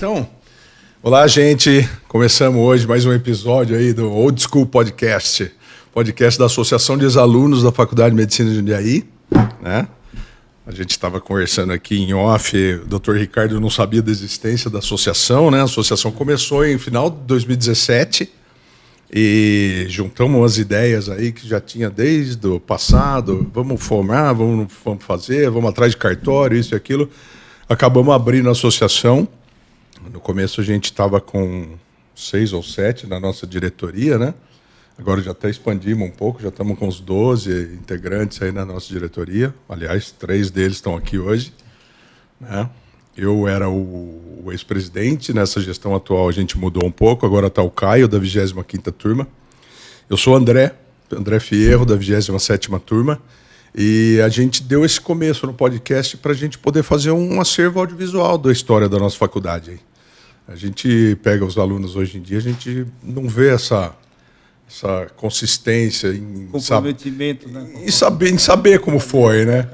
então? Olá, gente. Começamos hoje mais um episódio aí do Old School Podcast. Podcast da Associação de Ex-Alunos da Faculdade de Medicina de Jundiaí, né? A gente estava conversando aqui em off, o Dr. Ricardo não sabia da existência da associação, né? A associação começou em final de 2017 e juntamos umas ideias aí que já tinha desde o passado. Vamos formar, vamos fazer, vamos atrás de cartório, isso e aquilo. Acabamos abrindo a associação. No começo a gente estava com 6 ou 7 na nossa diretoria, né? Agora já até expandimos um pouco, já estamos com uns 12 integrantes aí na nossa diretoria. Aliás, 3 deles estão aqui hoje, né? Eu era o ex-presidente, nessa gestão atual a gente mudou um pouco, agora está o Caio, da 25ª turma. Eu sou o André Fierro, da 27ª turma. E a gente deu esse começo no podcast para a gente poder fazer um acervo audiovisual da história da nossa faculdade. Aí. A gente pega os alunos hoje em dia, a gente não vê essa consistência em comprometimento, né? Em saber como foi, né?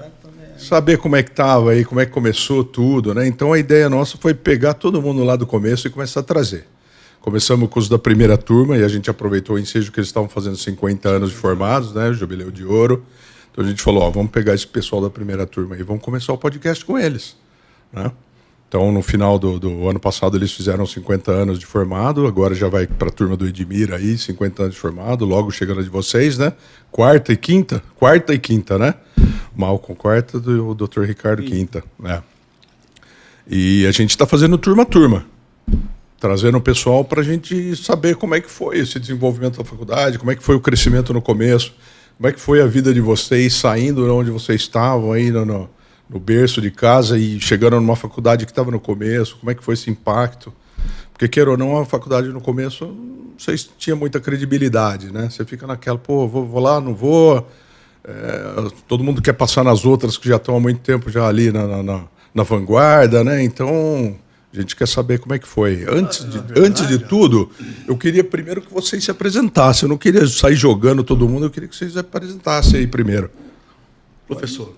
Saber como é que estava aí, como é que começou tudo, né? Então a ideia nossa foi pegar todo mundo lá do começo e começar a trazer. Começamos com os da primeira turma e a gente aproveitou o ensejo que eles estavam fazendo 50 anos de formados, né? O Jubileu de Ouro. Então a gente falou, vamos pegar esse pessoal da primeira turma e vamos começar o podcast com eles, né? Então no final do ano passado eles fizeram 50 anos de formado, agora já vai para a turma do Edmir aí, 50 anos de formado, logo chegando a de vocês, né? Quarta e quinta, né? Malcolm quarta e o Dr. Ricardo quinta, né? E a gente está fazendo turma a turma, trazendo o pessoal para a gente saber como é que foi esse desenvolvimento da faculdade, como é que foi o crescimento no começo, como é que foi a vida de vocês saindo de onde vocês estavam aí no berço de casa e chegando numa faculdade que estava no começo, como é que foi esse impacto? Porque, queira ou não, a faculdade no começo, vocês tinham muita credibilidade, né? Você fica naquela, vou lá, não vou. Todo mundo quer passar nas outras que já estão há muito tempo já ali na vanguarda, né? Então, a gente quer saber como é que foi. Antes de tudo, eu queria primeiro que vocês se apresentassem. Eu não queria sair jogando todo mundo, eu queria que vocês se apresentassem aí primeiro. Professor.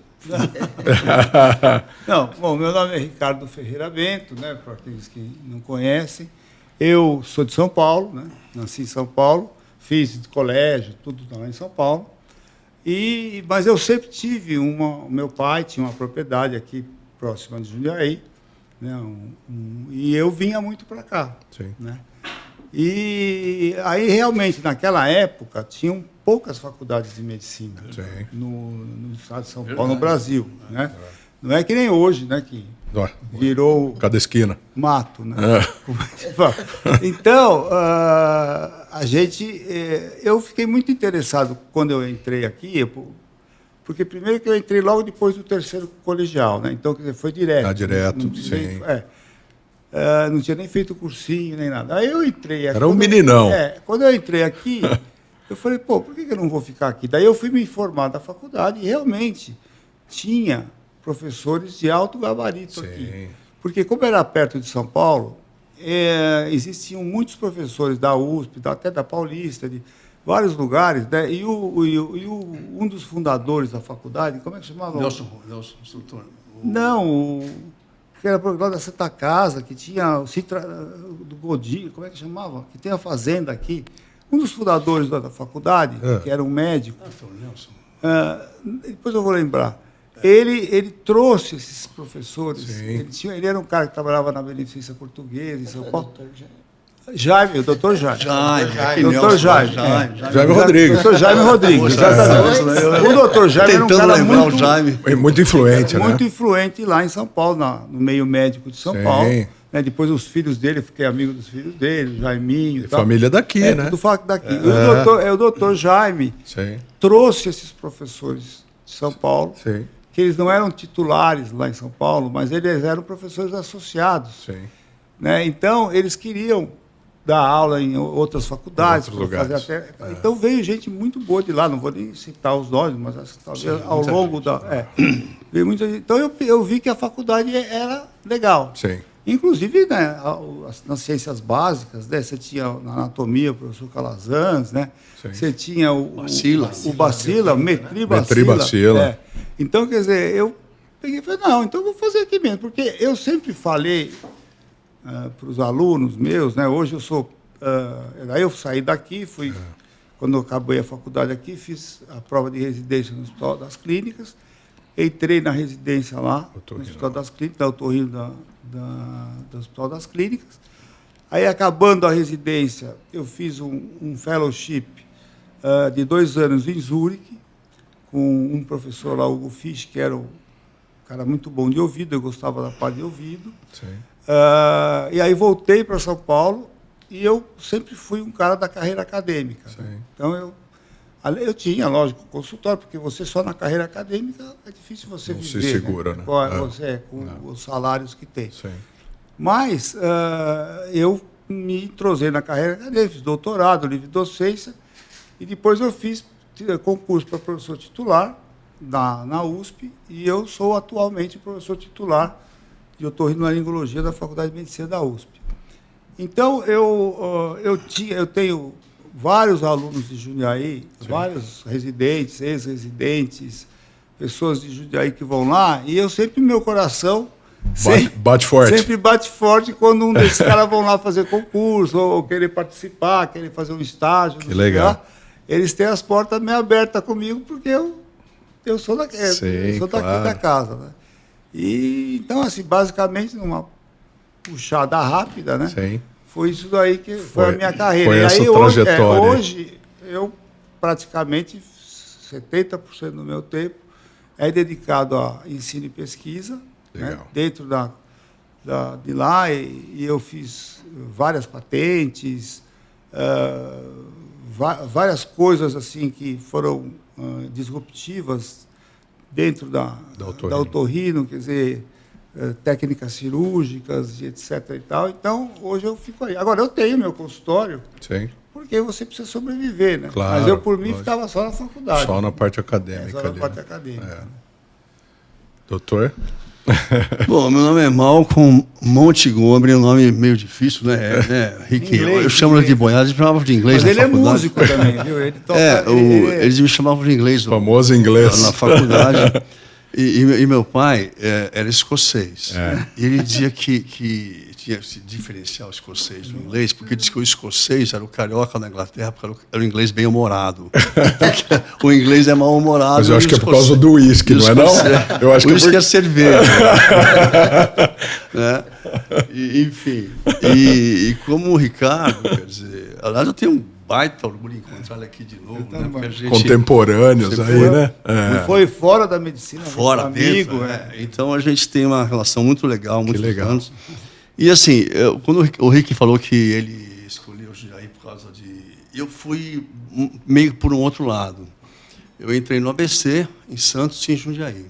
Não, bom, meu nome é Ricardo Ferreira Bento, né, para aqueles que não conhecem. Eu sou de São Paulo, né, nasci em São Paulo, fiz de colégio, tudo lá em São Paulo. Mas eu sempre tive meu pai tinha uma propriedade aqui próxima de Jundiaí, né, e eu vinha muito para cá. Sim. Né? E aí, realmente, naquela época, tinham poucas faculdades de medicina no estado de São Paulo, no Brasil. Né? Não é que nem hoje, né, que virou cada esquina mato. Né? Então, eu fiquei muito interessado quando eu entrei aqui, porque primeiro que eu entrei logo depois do terceiro colegial, né? Então, quer dizer, foi direto. Direto, sim. Não tinha nem feito cursinho, nem nada. Aí eu entrei aqui. Era um meninão. Quando eu entrei aqui, eu falei, por que eu não vou ficar aqui? Daí eu fui me informar da faculdade e realmente tinha professores de alto gabarito aqui. Porque como era perto de São Paulo, existiam muitos professores da USP, até da Paulista, de vários lugares, né? E um dos fundadores da faculdade, como é que chamava? Nelson Instrutor. Não, que era lá da Santa Casa, que tinha o Citra do Godinho, como é que chamava? Que tem a fazenda aqui. Um dos fundadores da faculdade, que era um médico. Nelson. Depois eu vou lembrar. Ele trouxe esses professores. Ele era um cara que trabalhava na Beneficência Portuguesa, em São Paulo. Jaime, o doutor Jaime. Doutor Jaime. Jaime Rodrigues. Doutor Jaime Rodrigues, exatamente. O doutor Jaime era um cara muito influente, né? Muito influente lá em São Paulo, no meio médico de São Paulo. Né? Depois os filhos dele, fiquei amigo dos filhos dele, Jaiminho. Família daqui, né? Tudo daqui. O doutor Jaime trouxe esses professores de São Paulo, que eles não eram titulares lá em São Paulo, mas eles eram professores associados. Né? Então, eles queriam dar aula em outras faculdades. Então veio gente muito boa de lá, não vou nem citar os nomes, mas talvez ao longo veio muita gente. Então eu vi que a faculdade era legal. Inclusive, né, nas ciências básicas, né, você tinha na anatomia o professor Calazans, né? Você tinha o Bacila, o Metribacila. Então, quer dizer, eu peguei e falei, não, então eu vou fazer aqui mesmo, porque eu sempre falei para os alunos meus, né? Hoje eu sou... aí eu saí daqui, quando eu acabei a faculdade aqui, fiz a prova de residência no Hospital das Clínicas, entrei na residência lá, no Hospital das Clínicas, da otorrino do Hospital das Clínicas. Aí, acabando a residência, eu fiz um fellowship de 2 anos em Zurique, com um professor lá, Hugo Fisch, que era um cara muito bom de ouvido, eu gostava da parte de ouvido. E aí voltei para São Paulo, e eu sempre fui um cara da carreira acadêmica. Né? Então, eu tinha, lógico, consultório, porque você só na carreira acadêmica é difícil você viver. Se segura, né? Com os salários que tem. Sim. Mas eu me entrosei na carreira acadêmica, fiz doutorado, livre docência, e depois eu fiz concurso para professor titular na USP, e eu sou atualmente professor titular de otorrinolaringologia da Faculdade de Medicina da USP. Então, eu tenho vários alunos de Jundiaí, sim, vários residentes, ex-residentes, pessoas de Jundiaí que vão lá, e eu sempre, meu coração... Bate forte. Sempre bate forte quando um desses caras vão lá fazer concurso, ou querer participar, querer fazer um estágio. Que legal. Eles têm as portas meio abertas comigo, porque eu sou daqui da casa. Né? E, então, assim, basicamente, numa puxada rápida, né? Sim. Foi isso daí que foi a minha carreira. Foi essa trajetória. Hoje, eu praticamente 70% do meu tempo é dedicado a ensino e pesquisa, né? Dentro de lá, e eu fiz várias patentes, várias coisas assim que foram disruptivas dentro da otorrino, quer dizer, técnicas cirúrgicas, etc. e tal. Então, hoje eu fico aí. Agora, eu tenho meu consultório, sim, porque você precisa sobreviver, né? Claro, mas eu, por mim, ficava só na faculdade. Só na parte acadêmica. Só na parte acadêmica. Né? Doutor? Bom, meu nome é Malcolm Montgomery, um nome meio difícil, né? Rick, eu chamo ele de boiada, eles me chamavam de inglês. Mas ele faculdade. É músico também, viu? Ele toca, eles me chamavam de inglês. Famoso inglês. Na faculdade. E meu pai era escocês. E ele dizia que tinha que se diferenciar o escocês do inglês, porque disse que o escocês era o carioca na Inglaterra, porque era o inglês bem-humorado. O inglês é mal-humorado. Mas eu acho que é por causa do uísque, não é não? Eu acho que o uísque é cerveja. Né? Enfim. E como o Ricardo, quer dizer... Aliás, eu tenho um baita orgulho de encontrar ele aqui de novo. Né? Porque a gente, contemporâneos aí, né? Foi fora da medicina. Fora, amigo. Então, a gente tem uma relação muito legal, muitos anos. E assim, quando o Rick falou que ele escolheu o Jundiaí por causa de... Eu fui meio por um outro lado. Eu entrei no ABC, em Santos e em Jundiaí,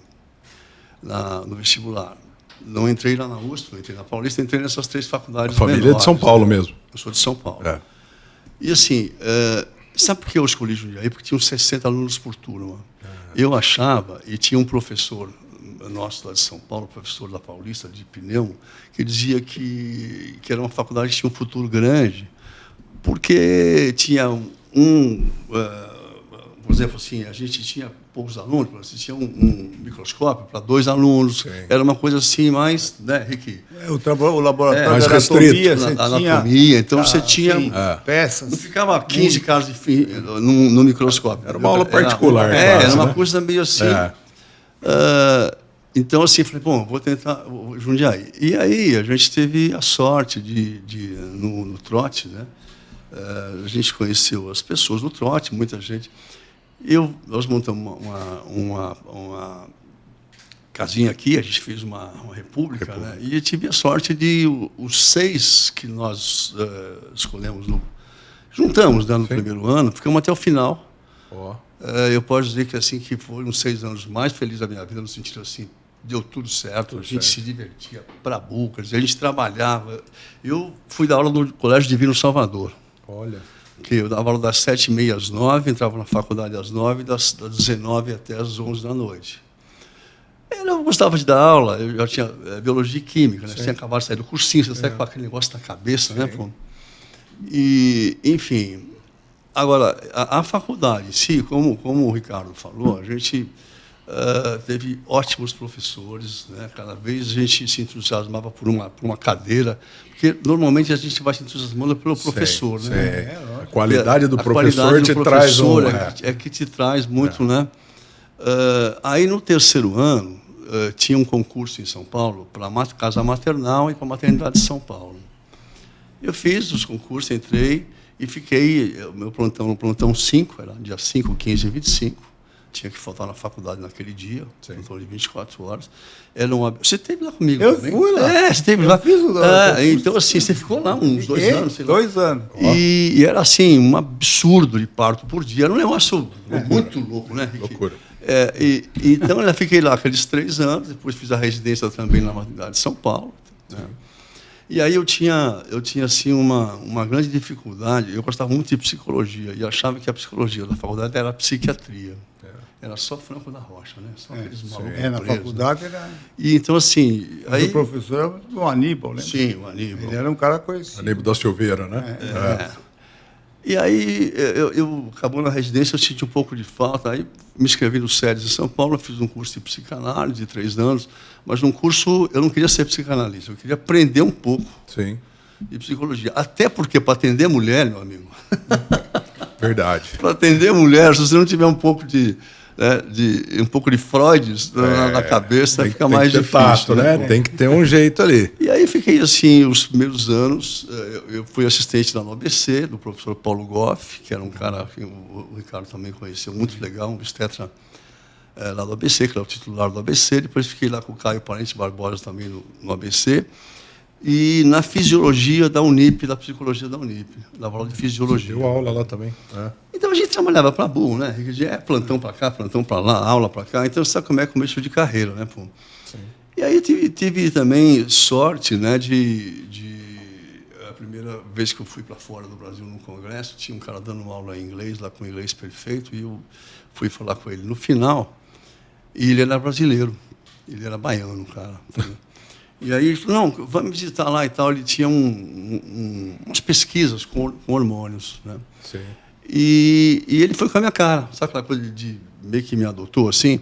no vestibular. Não entrei lá na USP, não entrei na Paulista, entrei nessas 3 faculdades. A família menores, é de São Paulo mesmo. Eu sou de São Paulo. E assim, sabe por que eu escolhi Jundiaí? Porque tinha uns 60 alunos por turma. Eu achava, e tinha um professor nosso lá de São Paulo, professor da Paulista, de pneu, que dizia que era uma faculdade que tinha um futuro grande, porque tinha por exemplo, assim, a gente tinha poucos alunos, você tinha um microscópio para 2 alunos, sim, era uma coisa assim mais, né, Rick? O laboratório mais de anatomia, anatomia, então você tinha peças. Não ficava 15 caras no microscópio. Era uma aula particular. Era uma coisa meio assim. Então, assim, falei, bom, vou tentar Jundiaí. E aí a gente teve a sorte no trote, né? A gente conheceu as pessoas no trote, muita gente. Nós montamos uma casinha aqui, a gente fez uma república, né? E eu tive a sorte de os 6 que nós escolhemos, juntamos, né, no primeiro ano, ficamos até o final. Eu posso dizer que assim que foram os 6 anos mais felizes da minha vida, no sentido assim, deu tudo certo, a gente se divertia para burro, a gente trabalhava. Eu fui dar aula no Colégio Divino Salvador. Olha. Que eu dava aula das 7h30 às 9h, entrava na faculdade às 9h, das 19h até às 11h da noite. Eu gostava de dar aula, eu já tinha biologia e química, né? Tinha acabado de sair do cursinho, você sai com aquele negócio na cabeça, né? Pô? E, enfim, agora, a faculdade em si, como o Ricardo falou, a gente teve ótimos professores, né? Cada vez a gente se entusiasmava por uma cadeira, porque normalmente a gente vai se entusiasmando pelo professor, né? A qualidade do professor te traz que te traz muito, né? Aí no terceiro ano tinha um concurso em São Paulo para a casa maternal e para a maternidade de São Paulo. Eu fiz os concursos, entrei e fiquei meu plantão no plantão 5, era dia 5, 15 e 25. Tinha que faltar na faculdade naquele dia, plantão de 24 horas. Você esteve lá comigo também? Eu fui lá. Você esteve lá. Fiz então, assim, você ficou lá uns 2 anos. Sei lá. 2 anos. E era, assim, um absurdo de parto por dia. Era um negócio muito louco, né, Rick? Loucura. Então, eu fiquei lá aqueles 3 anos, depois fiz a residência também na maternidade de São Paulo. Né? E aí eu tinha assim, uma grande dificuldade. Eu gostava muito de psicologia e achava que a psicologia da faculdade era a psiquiatria. Era só Franco da Rocha, né? Só aqueles malucos na faculdade era... E então, assim... Aí... O professor era o Aníbal, lembra? Sim, o Aníbal. Ele era um cara conhecido. Aníbal da Silveira, né? E aí, eu acabou na residência, eu senti um pouco de falta. Aí me inscrevi no SEDES em São Paulo, fiz um curso de psicanálise de 3 anos, mas num curso eu não queria ser psicanalista, eu queria aprender um pouco de psicologia. Até porque, para atender mulher, meu amigo... Verdade. Para atender mulher, se você não tiver um pouco de Freud na cabeça, fica mais difícil. Tato, né? Tem que ter um jeito ali. E aí fiquei assim, os primeiros anos, eu fui assistente lá no ABC, do professor Paulo Goff, que era um cara que o Ricardo também conheceu, muito legal, um obstetra lá do ABC, que era o titular do ABC. Depois fiquei lá com o Caio Parente Barbosa também no ABC. E na fisiologia da Unip, da psicologia da Unip, dava aula de fisiologia. Deu aula lá também. Então a gente trabalhava para burro, né? Plantão para cá, plantão para lá, aula para cá. Então sabe como é começo de carreira, né? Pô? Sim. E aí tive também sorte, né? A primeira vez que eu fui para fora do Brasil num congresso, tinha um cara dando aula em inglês, lá com inglês perfeito, e eu fui falar com ele no final, e ele era brasileiro, ele era baiano, cara. E aí ele falou, não, vamos visitar lá e tal. Ele tinha umas pesquisas com hormônios, né? Sim. E ele foi com a minha cara, sabe aquela coisa de meio que me adotou, assim?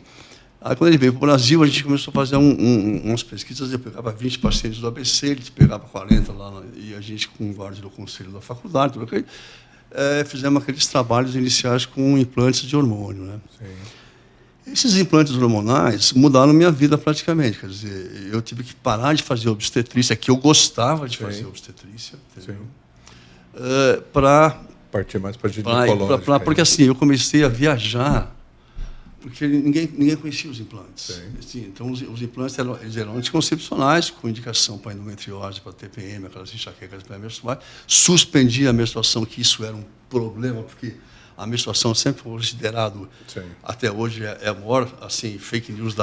Aí, quando ele veio para o Brasil, a gente começou a fazer umas pesquisas. Eu pegava 20 pacientes do ABC, ele pegava 40 lá, e a gente, com o guarda do conselho da faculdade, tudo aquilo, fizemos aqueles trabalhos iniciais com implantes de hormônio, né? Sim. Esses implantes hormonais mudaram minha vida praticamente. Quer dizer, eu tive que parar de fazer obstetrícia, que eu gostava de fazer obstetrícia, para partir mais para a ginecológica. Porque assim, eu comecei a viajar, porque ninguém conhecia os implantes. Assim, então, os implantes eles eram anticoncepcionais, com indicação para endometriose, para TPM, aquelas enxaquecas pré-menstruais. Suspendia a menstruação, que isso era um problema, porque a menstruação sempre foi considerado, até hoje, a maior assim, fake news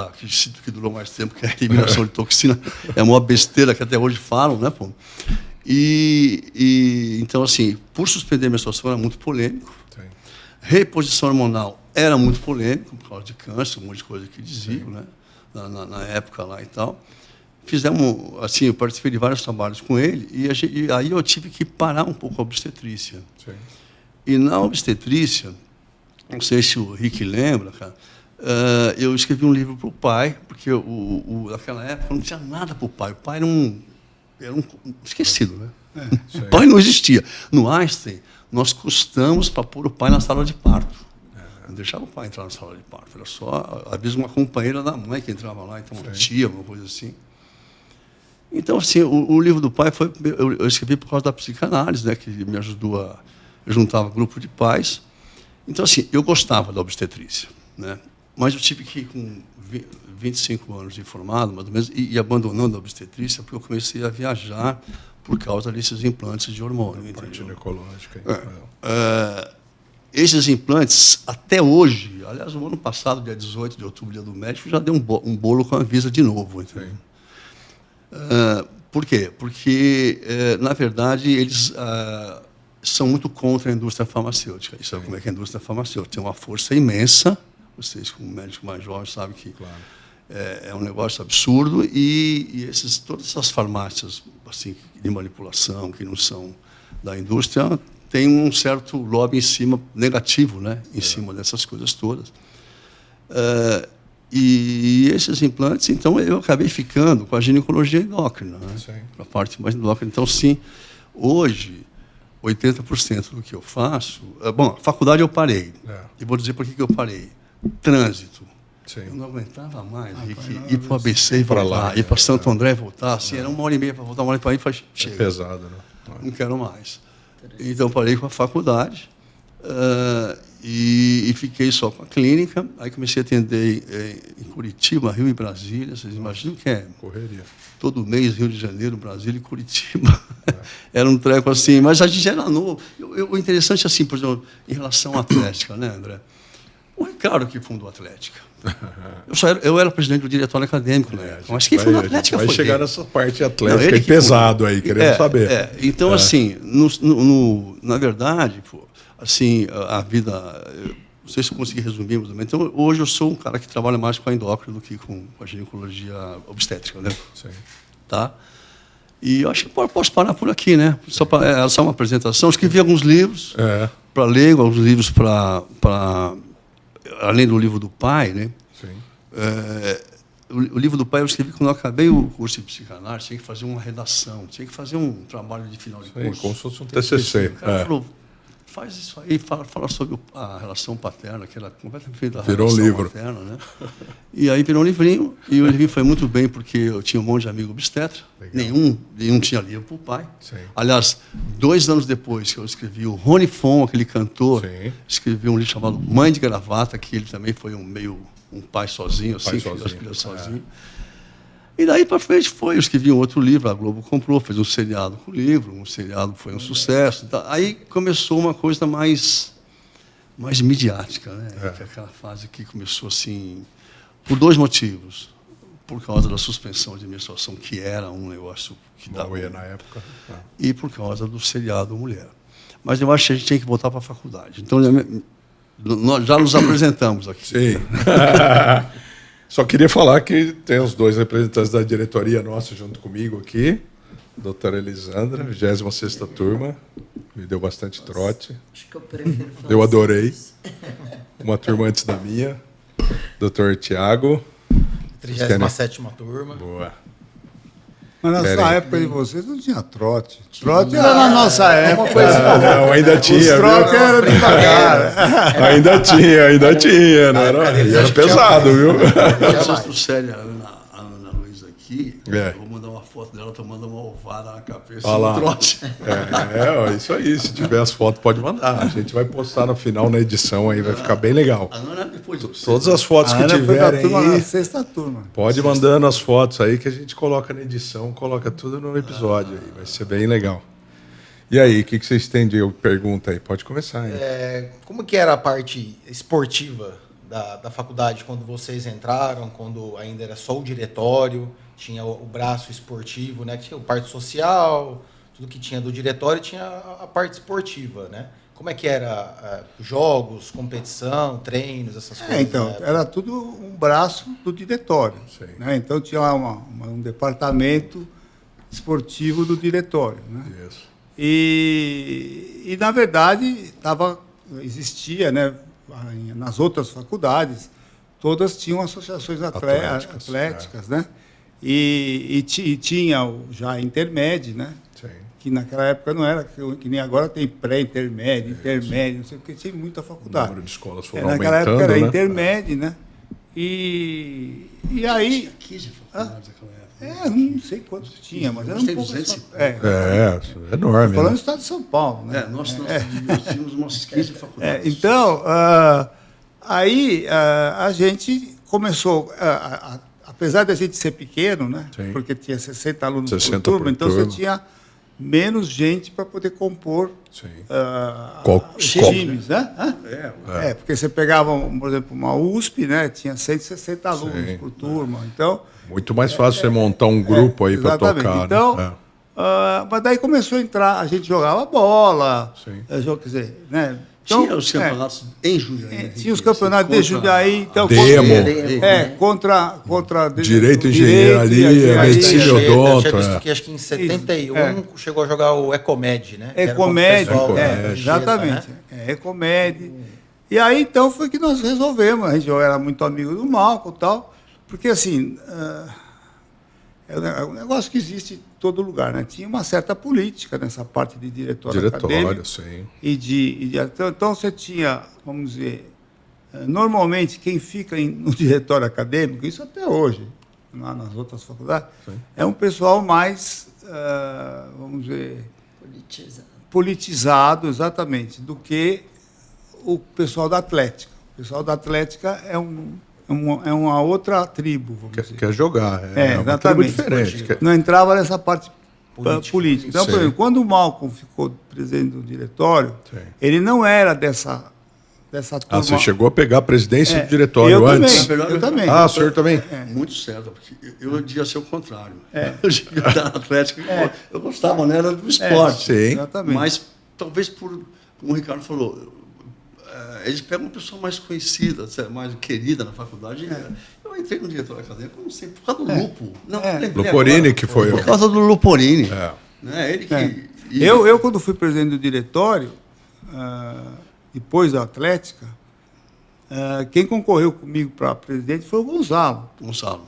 que durou mais tempo, que é a eliminação de toxina, é a maior besteira que até hoje falam, né, pô? Então, assim, por suspender a menstruação era muito polêmico. Reposição hormonal era muito polêmico, por causa de câncer, um monte de coisa que diziam, né, na época lá e tal. Fizemos, assim, eu participei de vários trabalhos com ele, e aí eu tive que parar um pouco a obstetrícia. E na obstetrícia, não sei se o Rick lembra, cara, eu escrevi um livro para o pai, porque naquela época não tinha nada para o pai. O pai era um esquecido, né? O pai não existia. No Einstein, nós custamos para pôr o pai na sala de parto. Não deixava o pai entrar na sala de parto. Era só, às vezes, uma companheira da mãe que entrava lá, então uma tia, uma coisa assim. Então, assim, o livro do pai eu escrevi por causa da psicanálise, né, que me ajudou eu juntava grupo de pais. Então, assim, eu gostava da obstetrícia, né? Mas eu tive que ir com 25 anos de formado, mais ou menos, e abandonando a obstetrícia, porque eu comecei a viajar por causa desses implantes de hormônio. Parte ginecológica. Esses implantes, até hoje, aliás, no ano passado, dia 18 de outubro, dia do médico, já deu um bolo com a Anvisa de novo. Por quê? Porque, na verdade, eles são muito contra a indústria farmacêutica. Isso é como é que a indústria farmacêutica tem uma força imensa. Vocês, como médico mais jovem, sabem que é um negócio absurdo. E todas essas farmácias assim, de manipulação, que não são da indústria, tem um certo lobby em cima, negativo, né, em cima dessas coisas todas. E esses implantes, então, eu acabei ficando com a ginecologia endócrina, né? A parte mais endócrina. Então, sim, hoje, 80% do que eu faço... Bom, a faculdade eu parei. E vou dizer por que eu parei. Trânsito. Sim. Eu não aguentava mais ir para o ABC e voltar, ir para Santo André e voltar. Assim, era 1h30 para voltar, 1h para ir e falei, chega. É pesado, né? Não quero mais. Então, parei com a faculdade. E fiquei só com a clínica. Aí comecei a atender em Curitiba, Rio e Brasília. Vocês imaginam que é? Correria. Todo mês, Rio de Janeiro, Brasília e Curitiba. Era um treco assim. Mas a gente era novo. O interessante, assim, por exemplo, em relação à Atlética, né, André? O Ricardo que fundou a Atlética. Eu era presidente do diretório acadêmico, né? Mas quem fundou a Atlética foi ele. Vai chegar nessa parte atlética e pesado aí, querendo saber. Então, assim, na verdade, assim, a vida... Não sei se eu consegui resumir, mas então, hoje eu sou um cara que trabalha mais com a endócrina do que com a ginecologia obstétrica, né? Sim. Tá? E eu acho que posso parar por aqui, né? Só uma apresentação. Escrevi alguns livros para ler, alguns livros para... Além do livro do pai, né? Sim. O livro do pai eu escrevi quando eu acabei o curso de psicanálise, tinha que fazer uma redação, tinha que fazer um trabalho de final de curso. Como se fosse um TCC. O cara falou, faz isso aí, fala sobre a relação paterna, que era completamente da virou relação um livro. Paterna, né? E aí virou um livrinho, e o livrinho foi muito bem, porque eu tinha um monte de amigo obstetra, nenhum tinha livro para o pai. Sim. Aliás, 2 anos depois que eu escrevi, o Rony Fon, aquele cantor, escreveu um livro chamado Mãe de Gravata, que ele também foi um pai sozinho, assim, criou as filhas sozinho. E daí para frente eu escrevi um outro livro, a Globo comprou, fez um seriado com o livro, um seriado foi um sucesso. Então, aí começou uma coisa mais midiática, né? Aquela fase que começou assim, por 2 motivos. Por causa da suspensão de menstruação, que era um negócio que dava na época. E por causa do seriado Mulher. Mas eu acho que a gente tinha que voltar para a faculdade. Então, nós já nos apresentamos aqui. Sim. Só queria falar que tem os 2 representantes da diretoria nossa junto comigo aqui. Doutora Elisandra, 26ª turma. Me deu bastante trote. Acho que eu prefiro falar. Eu adorei. Uma turma antes da minha. Doutor Tiago. 37ª turma. Boa. Mas nessa época de vocês não tinha trote. Trote era na nossa época. Não, ainda tinha. Os trote era devagar. Ainda tinha. Não era pesado, viu? Eu sério, a Ana Luísa aqui, eu vou mandar uma foto dela tomando uma ovada na cabeça do trote. Isso aí. Se tiver as fotos, pode mandar. A gente vai postar no final, na edição, aí vai ficar bem legal. A Ana depois... Todas as fotos que tiverem aí... na 6ª turma. Pode ir mandando as fotos aí que a gente coloca na edição, coloca tudo no episódio aí. Vai ser bem legal. E aí, o que vocês têm de pergunta aí? Pode começar aí. Como que era a parte esportiva da faculdade quando vocês entraram, quando ainda era só o diretório, tinha o braço esportivo, né? Tinha o parte social, tudo que tinha do diretório, tinha a parte esportiva, né? Como é que era jogos, competição, treinos, essas coisas? Então, era tudo um braço do diretório. Né? Então, tinha lá um departamento esportivo do diretório. Né? Isso. E na verdade, existia, né? Nas outras faculdades, todas tinham associações atléticas, né? E tinha já a Intermed, né? Sim. Que naquela época não era, que nem agora tem pré-intermédio, intermédio, não sei, porque tinha muita faculdade. O número de escolas foram aumentando, naquela época era né? Intermed, né? E aí... Tinha 15 faculdades naquela época. Não sei quantos tinha, mas era um pouco... 200. É enorme. Falando do estado de São Paulo, né? Nós tínhamos umas 15 faculdades. Então, aí a gente começou... apesar da gente ser pequeno, né? Sim. Porque tinha 60 alunos por turma, então você tinha menos gente para poder compor os times, né? Porque você pegava, por exemplo, uma USP, né? Tinha 160 alunos por turma, então... Muito mais fácil você montar um grupo aí para tocar. Então, né? Mas daí começou a entrar, a gente jogava bola, quer dizer, né? Então, tinha os campeonatos em Jundiaí. Tinha os campeonatos de Jundiaí. Então, contra Direito, Engenharia, Medicina e Odonto. Acho que em 71 chegou a jogar o Ecomed, né? Ecomed, exatamente. Ecomed. E aí, então, foi que nós resolvemos. A gente era muito amigo do Malcolm e tal, porque, assim, é um negócio que existe em todo lugar, né? Tinha uma certa política nessa parte de diretório acadêmico. Sim. Então, você tinha, vamos dizer, normalmente, quem fica no diretório acadêmico, isso até hoje, nas outras faculdades, é um pessoal mais, vamos dizer... Politizado, exatamente, do que o pessoal da Atlética. O pessoal da Atlética é uma outra tribo, vamos dizer. Quer jogar, uma tribo diferente. Não entrava nessa parte política. Então, por exemplo, quando o Malcolm ficou presidente do diretório, ele não era dessa turma. Você chegou a pegar a presidência do diretório antes? Eu também. O senhor também? Muito certo, porque eu devia ser o contrário. Eu devia estar na Atlética, eu gostava, né? Era do esporte. Sim. Exatamente. Mas, talvez, como o Ricardo falou, eles pegam uma pessoa mais conhecida, mais querida na faculdade. Eu entrei no diretório acadêmico, não sei, por causa do Lupo. Não, Luporini agora, que foi. Por causa do Luporini. Né? Ele que... Eu, quando fui presidente do diretório, depois da Atlética, quem concorreu comigo para presidente foi o Gonzalo.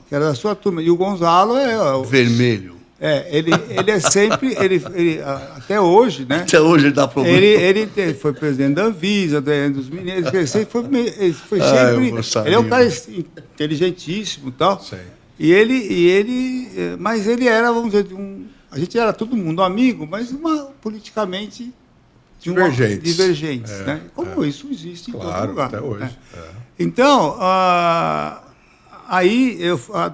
Que era da sua turma. E o Gonzalo é... Vermelho. Ele é sempre... até hoje, né? Até hoje ele dá problema. Ele foi presidente da Anvisa, dos mineiros. Ele foi sempre... Ele é um cara inteligentíssimo e tal. Sim. Mas ele era, vamos dizer, a gente era todo mundo amigo, mas politicamente... divergentes, né? Como isso existe em todo lugar. Até hoje. Né? Então, aí,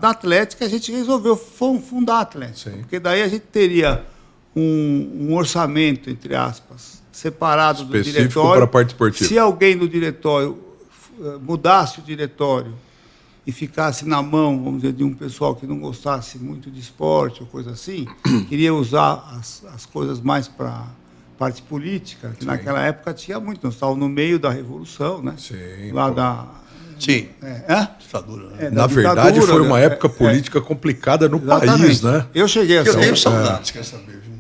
na Atlética, a gente resolveu fundar a Atlética. Sim. Porque daí a gente teria um orçamento, entre aspas, separado do diretório. Para a parte esportiva. Se alguém do diretório mudasse o diretório e ficasse na mão, vamos dizer, de um pessoal que não gostasse muito de esporte ou coisa assim, queria usar as coisas mais para parte política, que naquela época tinha muito. Nós estávamos no meio da Revolução, né? Sim. Lá da... Sim. Ditadura. Né? Na verdade, foi uma época política complicada no país, né? Eu cheguei a ser... Eu tenho saudades, quer saber, viu?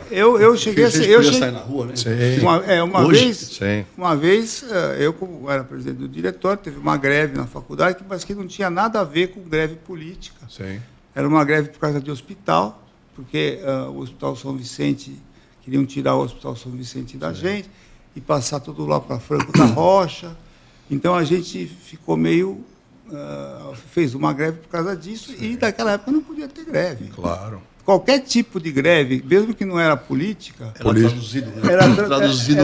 Eu cheguei a ser... Eu sair na rua, né? Uma vez, eu, como era presidente do diretório, teve uma greve na faculdade, mas que não tinha nada a ver com greve política. Sim. Era uma greve por causa de hospital, porque o Hospital São Vicente... Queriam tirar o Hospital São Vicente da gente e passar tudo lá para Franco da Rocha. Então, a gente ficou meio... fez uma greve por causa disso. E, naquela época, não podia ter greve. Claro. Qualquer tipo de greve, mesmo que não era política... Era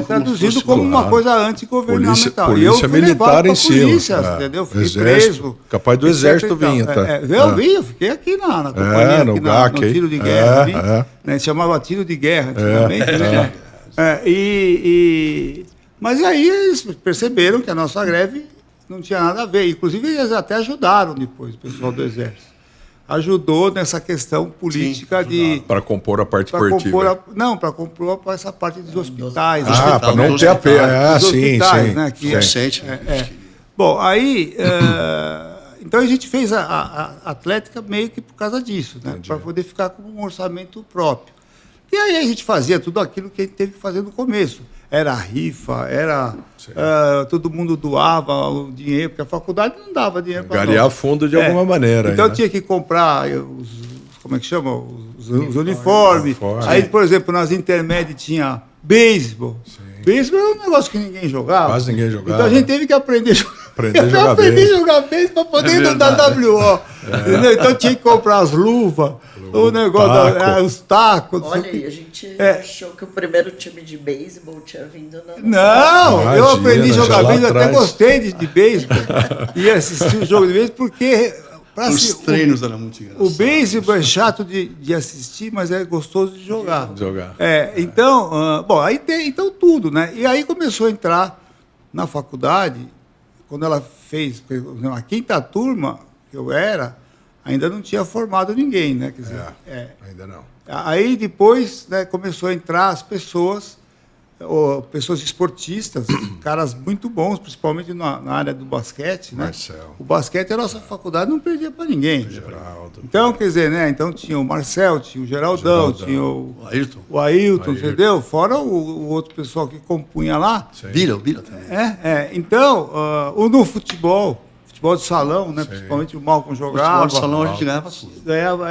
traduzido como uma coisa antigovernamental. Polícia militar em cima. Entendeu? Fiquei preso. Capaz do exército vinha, tá? Eu fiquei aqui na companhia, no tiro de guerra. Né? Se chamava tiro de guerra antigamente. Né? Mas aí eles perceberam que a nossa greve não tinha nada a ver. Inclusive, eles até ajudaram depois, o pessoal do exército. Ajudou nessa questão política. Sim, para compor a parte esportiva. Para compor essa parte dos hospitais. Para não ter a pena. Sim. Né, Bom, aí... então, a gente fez a Atlética meio que por causa disso, né, para poder ficar com um orçamento próprio. E aí a gente fazia tudo aquilo que a gente teve que fazer no começo. Era rifa, todo mundo doava o dinheiro, porque a faculdade não dava dinheiro para garear fundo de alguma maneira. Então tinha que comprar como é que chama? Os uniformes. Aí, por exemplo, nas intermédias tinha beisebol. Beisebol era um negócio que ninguém jogava. Quase ninguém jogava. Então a gente teve que aprender a jogar. Eu aprendi a jogar beisebol para poder ir da WO. Então tinha que comprar as luvas. O negócio, os tacos. Olha aí, a gente achou que o primeiro time de beisebol tinha vindo na... Não, eu aprendi a jogar beisebol, até gostei de beisebol. E assisti o jogo de beisebol porque... Os treinos eram muito engraçados. O beisebol é chato de assistir, mas é gostoso de jogar. Então, bom, aí tem então tudo, né? E aí começou a entrar na faculdade, quando ela fez a quinta turma que eu era, ainda não tinha formado ninguém, né? Quer dizer, ainda não. Aí depois, né, começou a entrar as pessoas pessoas esportistas, caras muito bons, principalmente na área do basquete, né? Marcel. O basquete, a nossa faculdade não perdia para ninguém. Geraldo. Então, quer dizer, né? Então tinha o Marcel, tinha o Geraldão, tinha o Ailton, entendeu? Fora o outro pessoal que compunha lá. Bira também. Então, no futebol de salão, né? Principalmente o Malcolm jogava. Futebol de salão a gente ganhava tudo. Ganhava,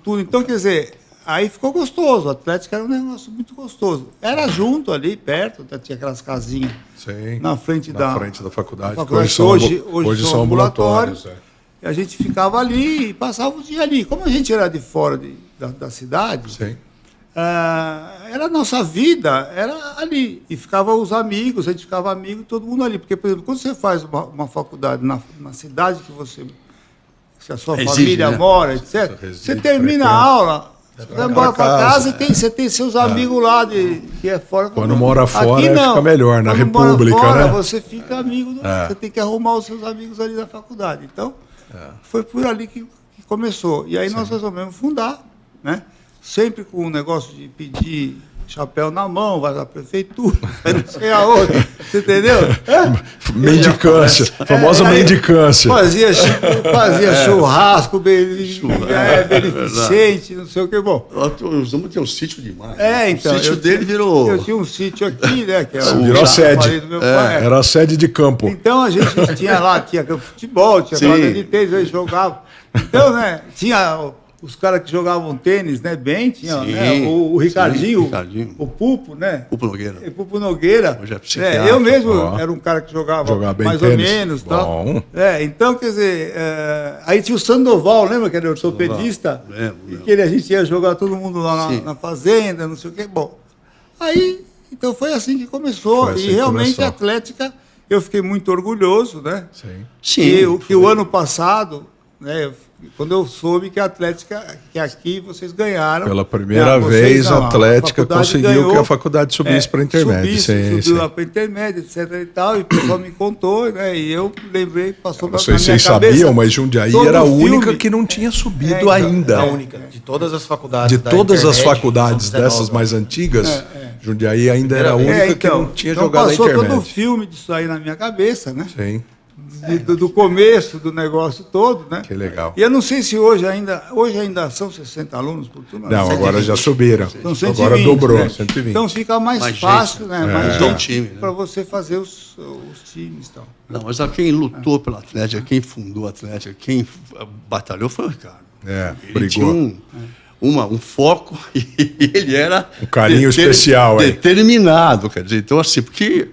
tudo. Então, quer dizer, aí ficou gostoso. O Atlético era um negócio muito gostoso. Era junto ali, perto, tinha aquelas casinhas na frente da faculdade. Hoje são ambulatórios. E a gente ficava ali e passava o dia ali. Como a gente era de fora da cidade, era a nossa vida, era ali. E ficava os amigos, a gente ficava amigo, todo mundo ali. Porque, por exemplo, quando você faz uma faculdade na cidade que a sua família mora, etc., você termina a aula, você vai embora para casa e você tem seus amigos lá que é fora. Quando mora fora, fica melhor. Na República, mora fora, né? você fica amigo, você tem que arrumar os seus amigos ali da faculdade. Então, foi por ali que começou. E aí nós resolvemos fundar, né? Sempre com o negócio de pedir chapéu na mão, vai na prefeitura, vai não sei aonde, você entendeu? Mendicância, famosa mendicância. Fazia churrasco, beneficente, não sei o que, bom. Os homens têm um sítio demais. Então. O sítio dele virou... Eu tinha um sítio aqui, né? Que virou sede. Do meu pai. Era a sede de campo. Então a gente tinha lá, tinha campo de futebol, tinha quadra de tênis, eles jogavam. Então, né, tinha... Os caras que jogavam tênis, né, bem, tinha o Ricardinho, o Pupo, né? Pupo Nogueira. Hoje é eu mesmo era um cara que jogava bem mais tênis. Ou menos. Tal. Então, quer dizer, aí tinha o Sandoval, lembra que era ortopedista? E que a gente ia jogar todo mundo lá na fazenda, não sei o quê. Bom, aí, então foi assim que começou. E realmente a Atlética, eu fiquei muito orgulhoso, né? Sim. Que o ano passado, né, quando eu soube que a Atlética, que aqui vocês ganharam. Pela primeira vez a Atlética conseguiu que a faculdade subisse para a intermédia. Subiu lá para a intermédia, etc. e tal, e o pessoal me contou, né, e eu lembrei, passou para a minha cabeça. Vocês sabiam, mas Jundiaí era a única que não tinha subido ainda. A única, de todas as faculdades. De todas as faculdades dessas mais antigas, Jundiaí ainda era a única que não tinha jogado a intermédia. Passou todo o filme disso aí na minha cabeça, né? Sim. Do começo do negócio todo, né? Que legal. E eu não sei se hoje ainda são 60 alunos por turma. Não, agora já subiram. São 120, agora dobrou, né? 120. Então fica mais fácil, né? Mais time, para você fazer os times e tal. Não, mas quem lutou pela Atlética, quem fundou a Atlética, quem batalhou foi o Ricardo. Ele brigou. Tinha um foco e ele era... Um carinho especial. Determinado, quer dizer. Então, assim, porque,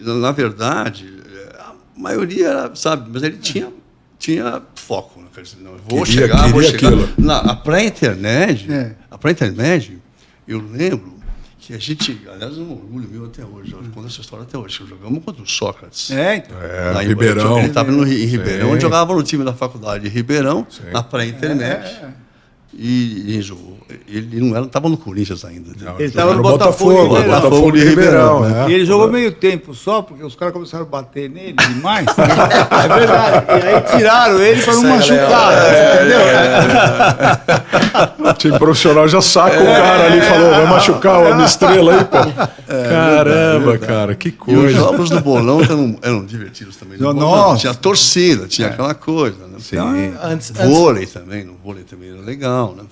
na verdade... A maioria era, sabe, mas ele tinha foco. Né? Quer dizer, não, vou chegar. A pré-intermédio, eu lembro que a gente, aliás, é um orgulho meu até hoje, eu conto essa história até hoje, jogamos contra o Sócrates. Lá em Ribeirão. Ele estava em Ribeirão, onde jogava no time da faculdade de Ribeirão, na pré-intermédio. E ele não estava no Corinthians ainda. Ele estava no Botafogo de Ribeirão. E ele jogou meio tempo só, porque os caras começaram a bater nele demais. É verdade. E aí tiraram ele para não machucar. Entendeu? O time profissional já saca o cara ali e falou: vai machucar uma estrela aí, pô. Caramba, cara, que coisa. E os jogos do bolão eram divertidos também. Tinha torcida, tinha aquela coisa. Né? Sim. Vôlei também, no vôlei também era legal, né?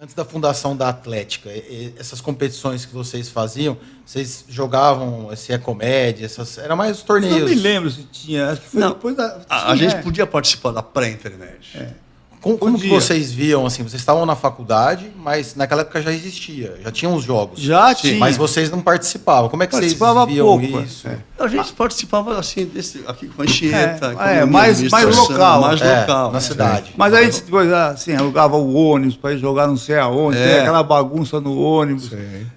Antes da fundação da Atlética, essas competições que vocês faziam, vocês jogavam esse Ecomédia, era mais os torneios? Eu não me lembro se tinha, acho que foi depois da... A gente podia participar da pré-intermédia. Como que vocês viam, assim, vocês estavam na faculdade, mas naquela época já existia, já tinham os jogos. Já tinha. Mas vocês não participavam. Como é que vocês viam pouco, isso? A gente participava, assim, aqui com a Anchieta. Mais local. Mais local. Na cidade. Mas a gente depois, assim, alugava o ônibus para ir jogar não sei aonde, aquela bagunça no ônibus.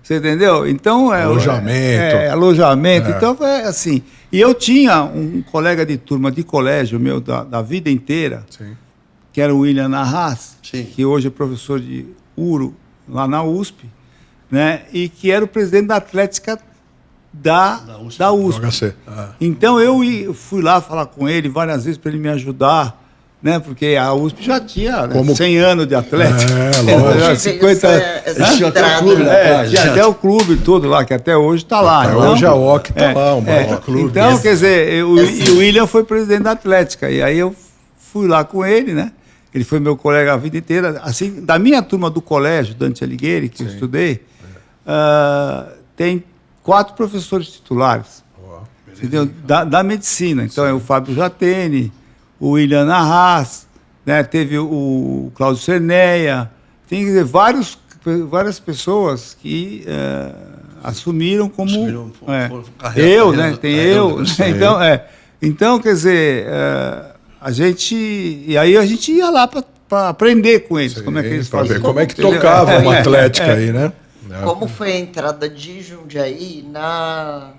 Você entendeu? Então... Alojamento. Alojamento. Então, foi assim. E eu tinha um colega de turma de colégio meu da vida inteira, que era o William Narras, que hoje é professor de Uro, lá na USP, né? E que era o presidente da Atlética da USP. Então eu fui lá falar com ele várias vezes para ele me ajudar, né? Porque a USP já tinha 100 anos de Atlético. Lógico. 50 tinha até o clube, tinha até o clube todo lá, que até hoje está lá. Até hoje a OC está lá, um baita clube. Então, quer dizer, o William foi presidente da Atlética, e aí eu fui lá com ele, né? Ele foi meu colega a vida inteira. Assim, da minha turma do colégio, Dante Alighieri, que eu estudei, tem 4 professores titulares, entendeu? Da medicina. Então, é o Fábio Jatene, o William Arras, né? Teve o Cláudio Cerneia, tem, quer dizer, várias pessoas que assumiram como... eu, né? Tem eu. Então, quer dizer... a gente ia lá para aprender com eles, como é que eles faziam. Como é que tocava uma Atlética aí, né? Como foi a entrada de Jundiaí na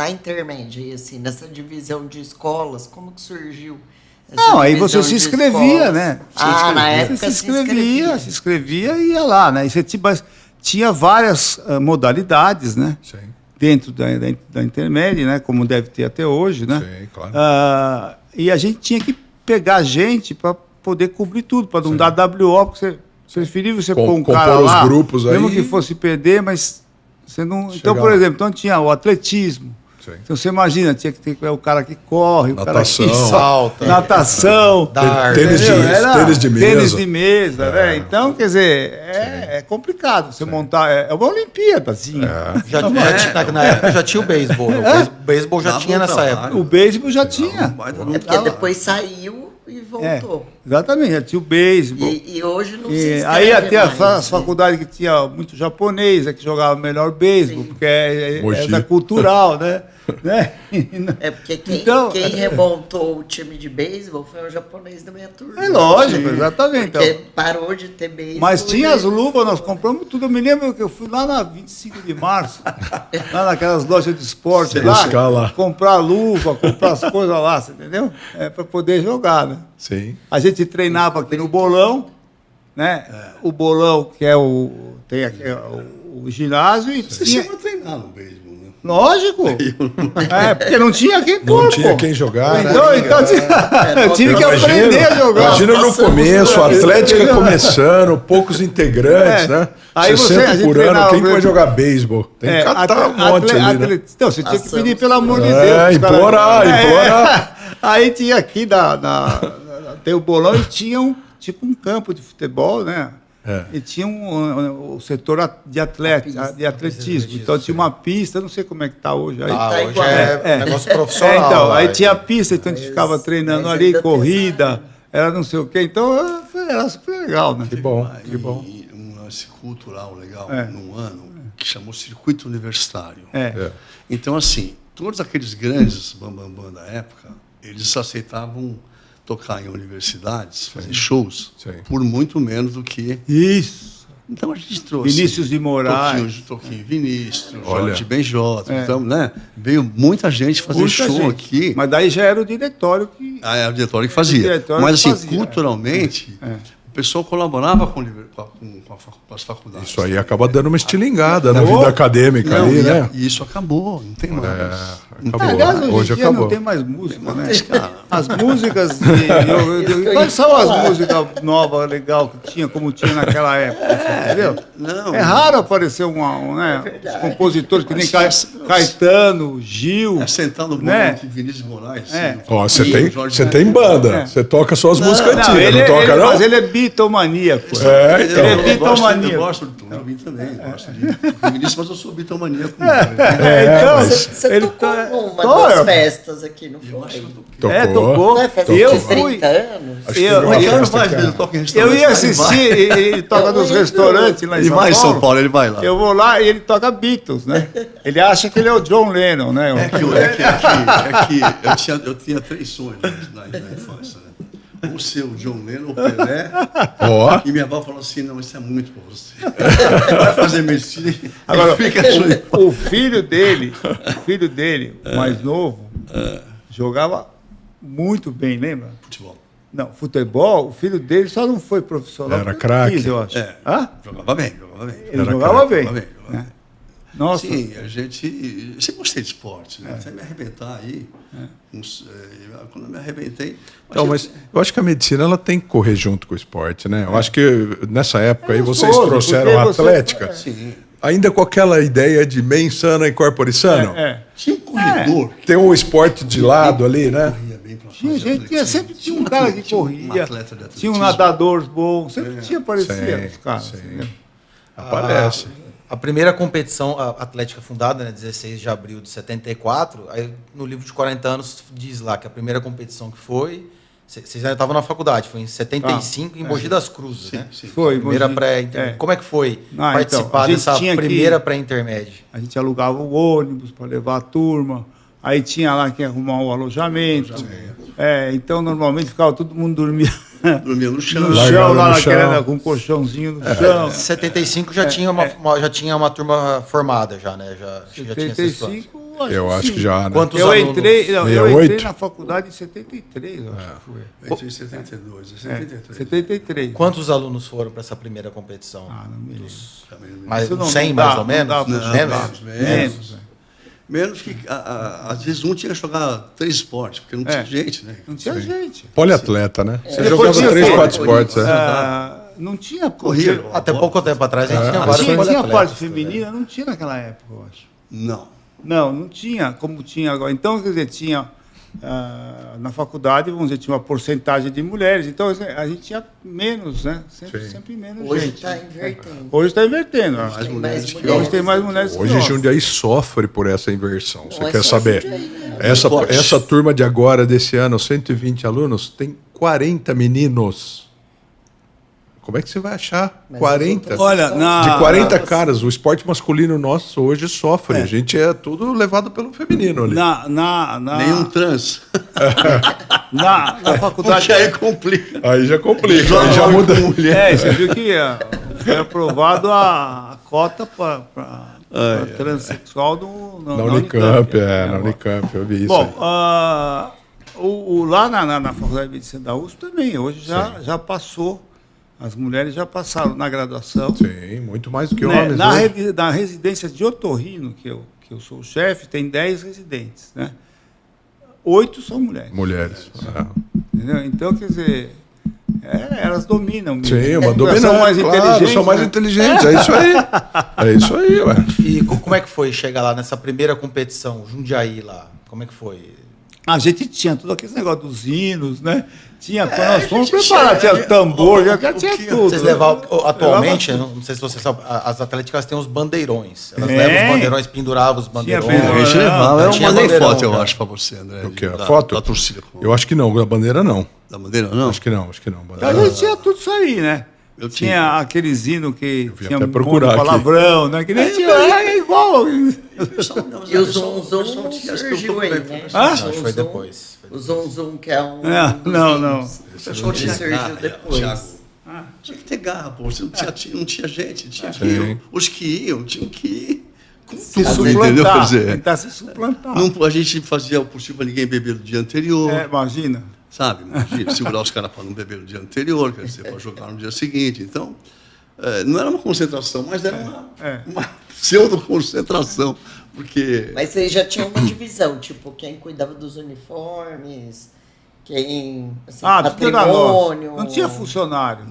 intermédia, assim, nessa divisão de escolas? Como que surgiu? Não, aí você se inscrevia, né? Na época você se inscrevia e ia lá, né? E você tinha várias modalidades, né? Sim. Dentro da intermédia, né? Como deve ter até hoje, né? Sim, claro. E a gente tinha que pegar gente para poder cobrir tudo, para não dar WO, porque você preferia você pôr um cara lá, os grupos aí, mesmo que fosse perder, mas você não... Então, por exemplo, então tinha o atletismo. Sim. Então você imagina, tinha que ter o cara que corre, natação, o cara que salta, natação, tênis de mesa, né? Então, quer dizer, é complicado você montar, é uma Olimpíada, assim. Na época já tinha o beisebol, o beisebol já tinha nessa época. O beisebol já tinha. É porque depois saiu e voltou. Exatamente, já tinha o beisebol. E hoje não se inscreve aí até mais, as faculdades que tinha muito japonês, que jogava melhor beisebol, porque é da cultural, né? É porque quem remontou o time de beisebol foi o japonês da minha turma. É lógico, exatamente. Porque parou de ter beisebol. Mas tinha as luvas, nós compramos tudo. Eu me lembro que eu fui lá na 25 de março, lá naquelas lojas de esporte lá, comprar luva, comprar as coisas lá, você entendeu? Para poder jogar, né? Sim. A gente treinava aqui no bolão, né? O bolão, que tem aqui, o ginásio, e você chegou a treinar no beisebol. Lógico. Porque não tinha quem pôr. Não tinha quem jogar. Então eu tive que aprender a jogar. Imagina no começo, a Atlética começando, poucos integrantes, né? Aí 60 por ano, quem vai jogar beisebol? Tem que catar um monte ali, né? Então, você tinha que pedir, pelo amor de Deus. Implorar. Aí tinha aqui, tem o bolão e tinha tipo um campo de futebol, né? E tinha o setor de atletismo. Então tinha uma pista, não sei como é que está hoje. Aí, hoje é negócio profissional. Então, aí tinha a pista, então a gente ficava treinando ali, corrida, era não sei o quê. Então era super legal, né? Que bom, que bom. E um lance cultural legal num ano que chamou Circuito Universitário. Então, assim, todos aqueles grandes bambambam da época, eles aceitavam tocar em universidades, fazer shows, por muito menos do que... Isso. Então a gente trouxe... Vinícius de Moraes. Toquinho Vinícius, Jorge Benjota. Então, né? Veio muita gente fazer show aqui. Mas daí já era o diretório que... Era o diretório que fazia. Mas assim, culturalmente... O pessoal colaborava com as faculdades. Isso aí acaba dando uma estilingada na vida acadêmica ali, né? E isso acabou, não tem mais. Acabou. Aliás, hoje acabou. Não tem mais música, né? As músicas... Quais são as músicas novas, legal, que tinha, como tinha naquela época? Entendeu? Não. É raro aparecer os compositores que nem Caetano, Gil... Sentando no né? de Vinícius de Moraes. Você tem banda, você toca só as músicas antigas, não toca não? Mas ele é bitomaníaco. Então. Ele é bitomaníaco. Eu gosto de Tom também, gosto de Vinícius, mas eu sou bitomaníaco. Então, você tocou uma das festas aqui, não foi? Tocou. Eu fui. 30 anos? Eu ia assistir, ele toca nos restaurantes lá em São Paulo. Ele vai lá. Eu vou lá e ele toca Beatles, né? Ele acha que ele é o John Lennon, né? Eu tinha 3 sonhos na infância, né? Ou ser o John Lennon, o Pelé. E minha avó falou assim: não, isso é muito pra você. Vai fazer medicina. Agora, o filho dele, o mais novo, jogava muito bem, lembra? Futebol. Não, futebol, o filho dele só não foi profissional. Era craque. Eu acho. Jogava bem. Ele jogava bem. Nossa. Sim, a gente... Eu sempre gostei de esporte, né? Até me arrebentar aí. Quando eu me arrebentei... Então, mas eu acho que a medicina ela tem que correr junto com o esporte, né? Eu acho que nessa época aí vocês trouxeram a atlética, ainda com aquela ideia de mens sana e corpore sano. Tinha um corredor. Tem um esporte de lado ali, né? Sempre tinha um cara que corria, tinha um nadador bom, sempre tinha, aparecia os caras. Aparece. A primeira competição atlética fundada, né, 16 de abril de 74, aí no livro de 40 anos diz lá que a primeira competição que foi, vocês ainda estavam na faculdade, foi em 75 em Mogi das Cruzes, né? Sim. Foi, primeira pré-intermédia. Como é que foi participar dessa primeira pré-intermédia? A gente alugava o ônibus para levar a turma, aí tinha lá que arrumar o alojamento. Então normalmente ficava todo mundo dormia. Dormia no chão. No chão, lá naquela, com um colchãozinho no chão. Em 75 já tinha uma turma formada, já, né? Já tinha 75, eu acho que já, né? Quantos eu alunos? eu entrei na faculdade em 73, eu acho que foi. Entre 72 e 73. 73. Quantos alunos foram para essa primeira competição? Não me lembro. Mais, Isso não 100, dá, mais ou menos? Menos. Menos que, às vezes, um tinha que jogar 3 esportes, porque não tinha gente, né? Não tinha gente. Poliatleta, né? Você Depois jogava 3, tinha 4 esportes. Não tinha Corrida. Até pouco tempo atrás a gente tinha vários Tinha a poliatletas, parte né? feminina, não tinha naquela época, eu acho. Não. Não tinha como tinha agora. Então, quer dizer, tinha na faculdade, vamos dizer, tinha uma porcentagem de mulheres. Então, a gente tinha menos, né? Sempre menos Hoje gente. está invertendo. Hoje está invertendo. Mais mulheres que Hoje tem mais mulheres que Hoje nós. Jundiaí sofre por essa inversão. Você quer só saber? Jundiaí, né? Essa turma de agora, desse ano, 120 alunos, tem 40 meninos. Como é que você vai achar 40? Olha, De 40 caras, o esporte masculino nosso hoje sofre. A gente é tudo levado pelo feminino ali. Nenhum trans. Na faculdade. Porque aí complica. Aí já complica, aí já muda. Você viu que foi aprovado a cota para transexual na Unicamp. Na Unicamp, eu vi isso. Bom, lá na Faculdade de Medicina da USP também, hoje já passou. As mulheres já passaram na graduação. Sim, muito mais do que homens. Na residência de otorrino, que eu sou o chefe, tem 10 residentes, né? 8 são mulheres. Entendeu? Então, quer dizer, elas dominam mesmo. Sim, mas dominam. São mais inteligentes. São mais inteligentes, é isso aí. É isso aí, ué. E como é que foi chegar lá nessa primeira competição, Jundiaí lá? Como é que foi? A gente tinha tudo aquele negócio dos hinos, né? Quando nós fomos preparados, tinha tambor, já tinha tudo. Vocês levavam, atualmente, não sei se vocês sabem, as atléticas têm os bandeirões. Elas levam os bandeirões, penduravam os bandeirões. A gente levava, eu Tinha mandei bandeirão, foto, eu cara. acho, pra você, André. O quê? A foto? Da torcida. Eu acho que não, da bandeira não. Da bandeira, não? Acho que não. A gente tinha tudo isso aí, né? Eu tinha aqueles hinos que vim tinha até um procurar palavrão, né? Que nem tinha, é igual. E o Zum Zum surgiu aí, né? Acho que foi depois. O Zum Zum, que é um... Não. O pessoal tinha garra, Thiago. Tinha que ter garra, pô. Você não tinha gente. Tinha que ir. Os que iam, tinham que ir com tudo, entendeu? Quer dizer, tentar se suplantar. a gente fazia o possível para ninguém beber no dia anterior. Imagina. Sabe? Imagina, segurar os caras para não beber no dia anterior, quer dizer, para jogar no dia seguinte. Então, não era uma concentração, mas era uma pseudo-concentração. Porque... Mas vocês já tinham uma divisão, tipo, quem cuidava dos uniformes, quem... Assim, patrimônio... Não tinha funcionário.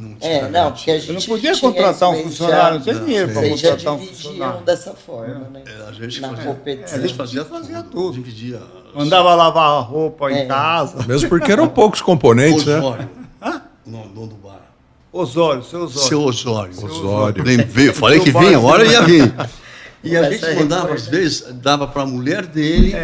Porque a gente não podia contratar um funcionário, não tinha dinheiro para contratar um funcionário. Vocês já dividiam dessa forma, né? A gente Na competição. A gente fazia tudo. Dividia. Mandava lavar a roupa em casa. Mesmo porque eram poucos componentes, né? Osório. O dono do bar. Osório, seu Osório. Seu Osório. Osório. Veio, falei que vinha, agora ia vir. E a gente mandava, às vezes, dava para a mulher dele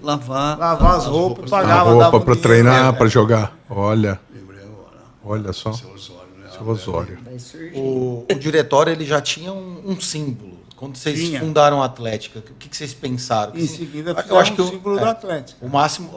lavar as roupas, A pagava, roupa para treinar, para jogar. Olha. Lembrei agora. Olha só. Seu Osório, né? Seu Osório. Vai surgir. O diretório ele já tinha um símbolo. Quando vocês fundaram a Atlética, o que vocês pensaram? Em seguida, eu acho que o símbolo da Atlética. O máximo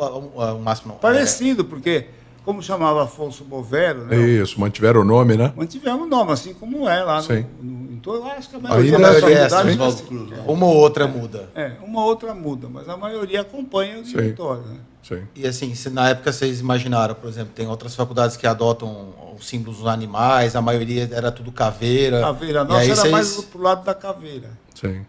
não. Parecido, porque como chamava Afonso Bovero, né? Isso, mantiveram o nome, né? Mantivemos o nome, assim como é lá. Sim. Então, eu acho que a Ainda maioria é da assim. faculdade... Uma ou outra muda. uma outra muda, mas a maioria acompanha o diretório. Né? Sim. E assim, se na época vocês imaginaram, por exemplo, tem outras faculdades que adotam os símbolos dos animais, a maioria era tudo caveira. Caveira, a nossa era mais pro lado da caveira. Sim.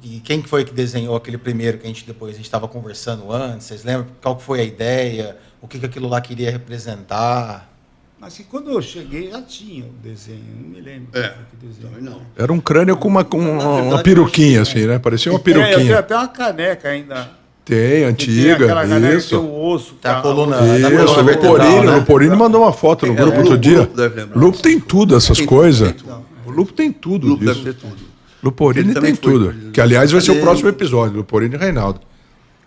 E quem que foi que desenhou aquele primeiro que depois a gente estava conversando antes? Vocês lembram qual que foi a ideia? O que aquilo lá queria representar? Mas que quando eu cheguei já tinha o desenho, não me lembro. Que desenho. Não. Era um crânio com uma peruquinha, assim, né? Parecia uma peruquinha. Eu tenho até uma caneca ainda. Tem, antiga, tem aquela caneca isso. que tem o osso. Tá a coluna. Isso, o Luporini mandou uma foto no grupo outro dia. O Lupo tem tudo, essas coisas. O Lupo tem tudo Lupo disso. deve ter tudo. Luporini tem tudo. Que, aliás, vai ser o próximo episódio, Luporini e Reinaldo.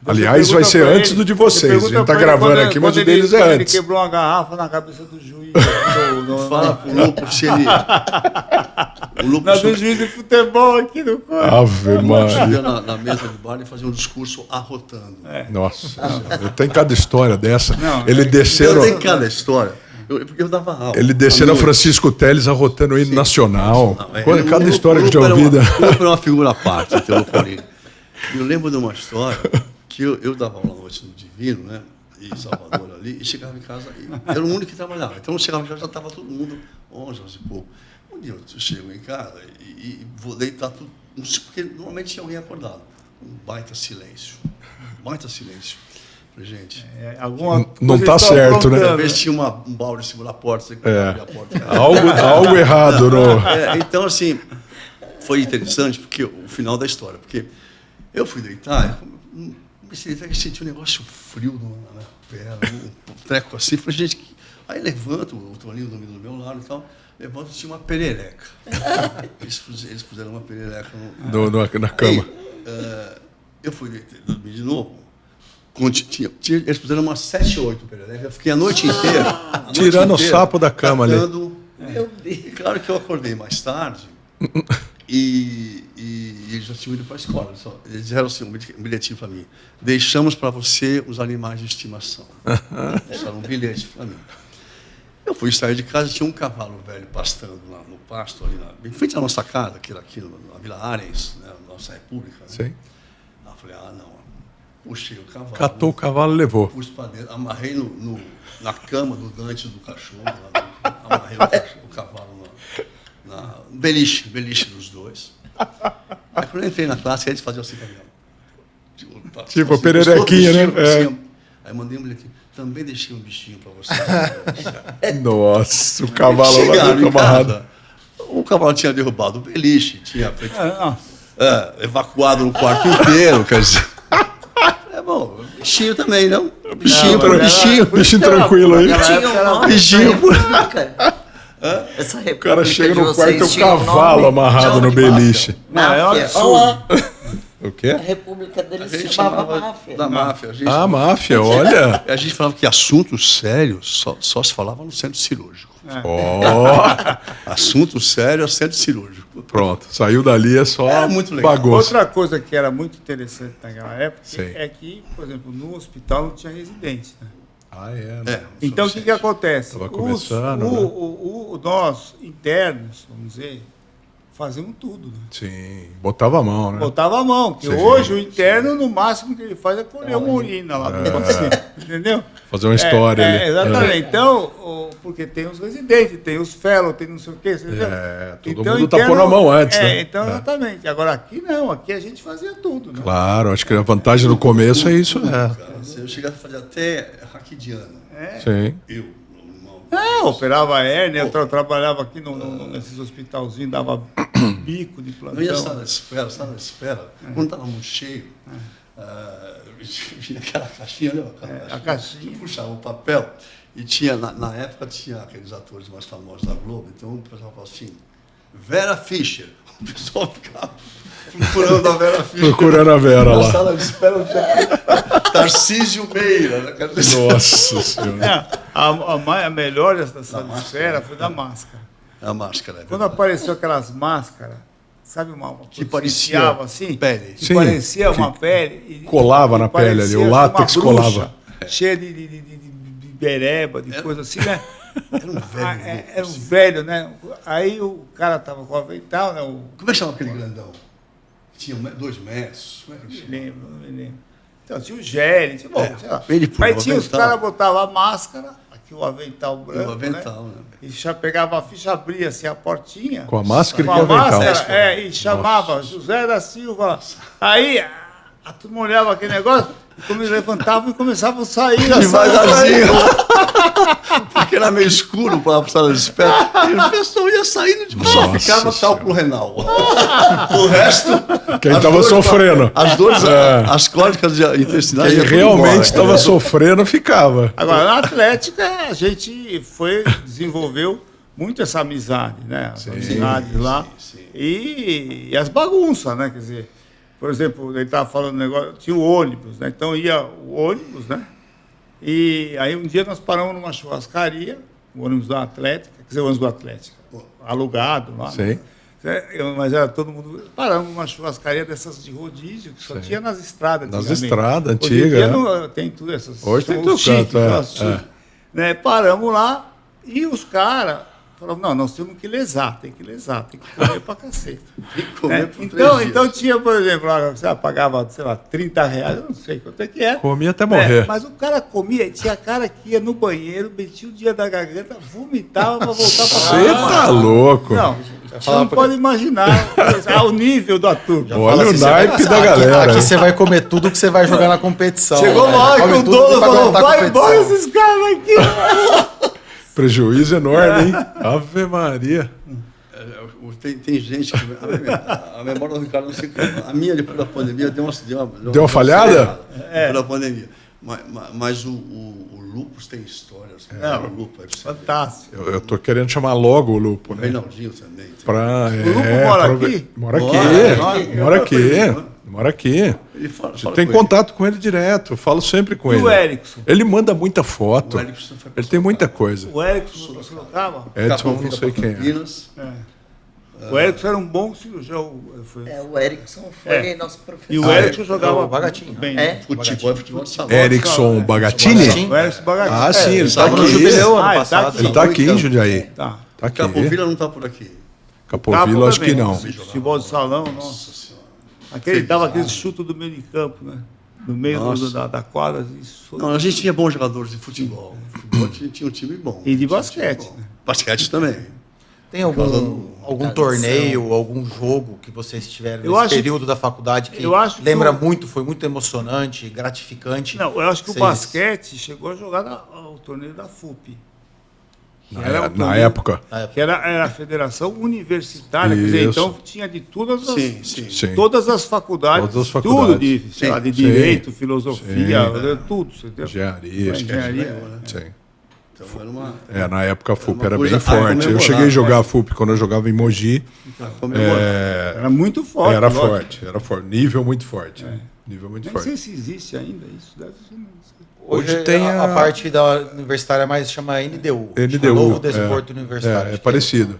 Aliás, vai ser antes do de vocês. A gente está gravando aqui, mas o deles é antes. Ele quebrou uma garrafa na cabeça do juiz. Fala pro Lupo se ele... O Lupo do juiz de futebol aqui no corpo. Ave Maria. subia na mesa de bar e fazia um discurso arrotando. Nossa, tem cada história dessa. Ele Eu desceram... tenho cada história. Porque eu dava aula. Ele desceram a Francisco Teles arrotando o hino nacional. Cada história que eu já ouvi. O Lupo era uma figura à parte, o Luporini. Eu lembro de uma história que eu dava aula à noite no Divino, né? Em Salvador ali, e chegava em casa, e era o único que trabalhava. Então eu chegava em casa, já estava todo mundo 11 e pouco. Um dia eu chego em casa e vou deitar tudo, porque normalmente tinha alguém acordado. Um baita silêncio. Baita silêncio. Falei, gente. Não está certo, né? Talvez tinha um balde em cima da porta, você abria a porta. Algo errado, não. Então, assim, foi interessante porque o final da história. Porque eu fui deitar, senti um negócio frio na perna, um treco assim. Falei, gente, aí levanto, o Toninho dormindo do meu lado e tal, levanto e tinha uma perereca. Eles puseram uma perereca na cama. Aí, eu fui dormir de novo. Eles puseram umas 7 ou 8 pererecas. Eu fiquei a noite inteira. Tirando o sapo da cama ali. Meu Deus. E claro que eu acordei mais tarde. E eles já tinham ido para a escola. Eles disseram assim, um bilhetinho para mim. Deixamos para você os animais de estimação. Deixaram um bilhete para mim. Eu fui sair de casa, tinha um cavalo velho pastando lá no pasto, ali em frente à nossa casa, aqui na Vila Arens, né, nossa república. Né? Sim. Aí eu falei, não. Puxei o cavalo. Catou o cavalo e levou. Pus para dentro, amarrei na cama do Dante do cachorro. Amarrei o cavalo no beliche dos dois. Aí quando eu entrei na classe, eles faziam assim para mim. Tipo a pererequinha, né? Aí mandei um bilhetinho. Também deixei um bichinho para você. Nossa, o cavalo lá dentro amarrado. O cavalo tinha derrubado o beliche, tinha feito, evacuado no quarto inteiro, quer dizer. Bom, bichinho também, não? Bichinho tranquilo aí. Bichinho. Essa república o cara chega no quarto e tem um cavalo amarrado no beliche. Máfia. O quê? A república deles se chamava máfia. Da máfia. Máfia, olha. A gente falava que assuntos sérios só se falava no centro cirúrgico. Assunto sério é centro cirúrgico. Pronto, saiu dali, é só muito legal. bagunça. Outra coisa que era muito interessante naquela época é que, por exemplo, no hospital não tinha residente. Né? Então, o que acontece? Estava começando, nós, internos, vamos dizer, faziam tudo. Né? Sim, botava a mão, né? Botava a mão, porque hoje o interno, no máximo que ele faz é colher uma urina lá. Entendeu? Fazer uma história ali. Exatamente. Então, porque tem os residentes, tem os fellows, tem não sei o quê. Entendeu? Todo mundo tá pondo a mão antes, né? Então, exatamente. Agora, aqui não, aqui a gente fazia tudo. Né? Claro, acho que a vantagem no começo é isso. Eu cheguei a fazer até raquidiano. Sim. Eu operava a hérnia, eu trabalhava aqui nesses hospitalzinhos, dava bico de plantão. Eu ia sala de espera, quando estava muito cheio, vinha aquela caixinha, né? A caixinha. Puxava o papel e tinha, na época tinha aqueles atores mais famosos da Globo, então o pessoal falava assim, Vera Fischer. O pessoal ficava procurando a Vera Fischer. Procurando a Vera lá. Na sala de espera tinha Tarcísio Meira. Né? Nossa Senhora. A melhor dessa sala de espera foi da máscara. A máscara. Quando apareceu aquelas máscaras, sabe uma que parecia assim? Pele. Que parecia uma pele. E colava na pele ali, o látex colava. Cheia de bereba, de coisa assim, né? Era um velho. Era um velho, né? Aí o cara tava com o avental, né? Como é que chama aquele grandão? Tinha 2 metros. Como é que chama? Não me lembro. Então tinha o Gelli, sei lá. Ele Aí tinha os caras botavam a máscara, que o avental branco, o avental, né? E já pegava a ficha, abria assim a portinha. Com a máscara com e o avental. Máscara, e chamava José da Silva. Aí a turma olhava aquele negócio, e quando eles levantavam e começavam a sair. Devagarzinho. Porque era meio escuro para a sala de espera. E o pessoal ia saindo, tipo, só ficava cálculo renal. O resto... Quem estava sofrendo. As dores, as cólicas intestinais... Quem realmente estava sofrendo, ficava. Agora, na Atlética, a gente desenvolveu muito essa amizade, né? As amizades lá. Sim. E as bagunças, né? Quer dizer, por exemplo, ele estava falando negócio, tinha o ônibus, né? Então ia o ônibus, né? E aí um dia nós paramos numa churrascaria, o ônibus da Atlética, quer dizer, o ônibus do Atlética, alugado lá. Sim. Né? Mas era todo mundo. Paramos numa churrascaria dessas de rodízio, que só tinha nas estradas. Nas estradas, antigas. Hoje em dia antiga. tem tudo essas. Hoje tem tudo canto, né? Paramos lá e os caras falaram, não, nós temos que lesar, tem que comer pra cacete. Tem que comer por então tinha, por exemplo, você pagava, sei lá, R$30, eu não sei quanto é que é. Comia até morrer. Mas o cara comia, tinha cara que ia no banheiro, metia o dia da garganta, vomitava pra voltar pra casa. Você tá louco. Não, você não pode imaginar o nível da turma. Olha o naipe da galera. Aqui você vai comer tudo que você vai jogar na competição. Chegou uma hora que o dono falou, vai embora esses caras aqui. Prejuízo enorme, hein? Ave Maria. Tem gente que... A memória do Ricardo não sei como. A minha, depois da pandemia, deu uma falhada? Depois da pandemia. Mas o Lupus tem histórias. O Lupus fantástico. Eu tô querendo chamar logo o Lupo, O né? Reinaldinho também. O Lupo mora aqui? Mora aqui. Ele fala Tem contato com ele direto, eu falo sempre com ele. E o Erickson? Ele manda muita foto. O Erickson foi Ele tem muita coisa. O Erickson não colocava? Edson, não sei quem é. O Erickson era um bom cirurgião. O Erickson foi nosso professor. E o Erickson jogava Bagatinho. bem. Futebol de salão. Erickson Bagatini? O Erickson Bagatini. Ah, sim, ele Estava tá no aqui. jubileu ano passado. Ele tá aqui em Jundiaí. Tá. Tá aqui. Capovilla não está por aqui. Capovilla, acho que não. Futebol de salão, nossa senhora. Dava aquele chute do meio de campo, né? No meio da quadra. Não, a gente tinha bons jogadores de futebol. Futebol tinha um time bom. E de basquete. Né? Basquete também. Tem algum torneio, algum jogo que vocês tiveram nesse período da faculdade que lembra muito, foi muito emocionante, gratificante? Não, eu acho que o basquete chegou a jogar o torneio da FUP. Na época. Que era a Federação Universitária, quer dizer, então tinha de todas as faculdades, tudo de Direito, Filosofia, tudo. Engenharia. Sim. Então, na época a FUP era bem forte. Eu cheguei a jogar a FUP quando eu jogava em Mogi. Era muito forte. Era forte. Nível muito forte. Não sei se existe ainda isso. Deve ser. Hoje tem a parte da universitária mais chama NDU. Novo Desporto Universitário. É parecido.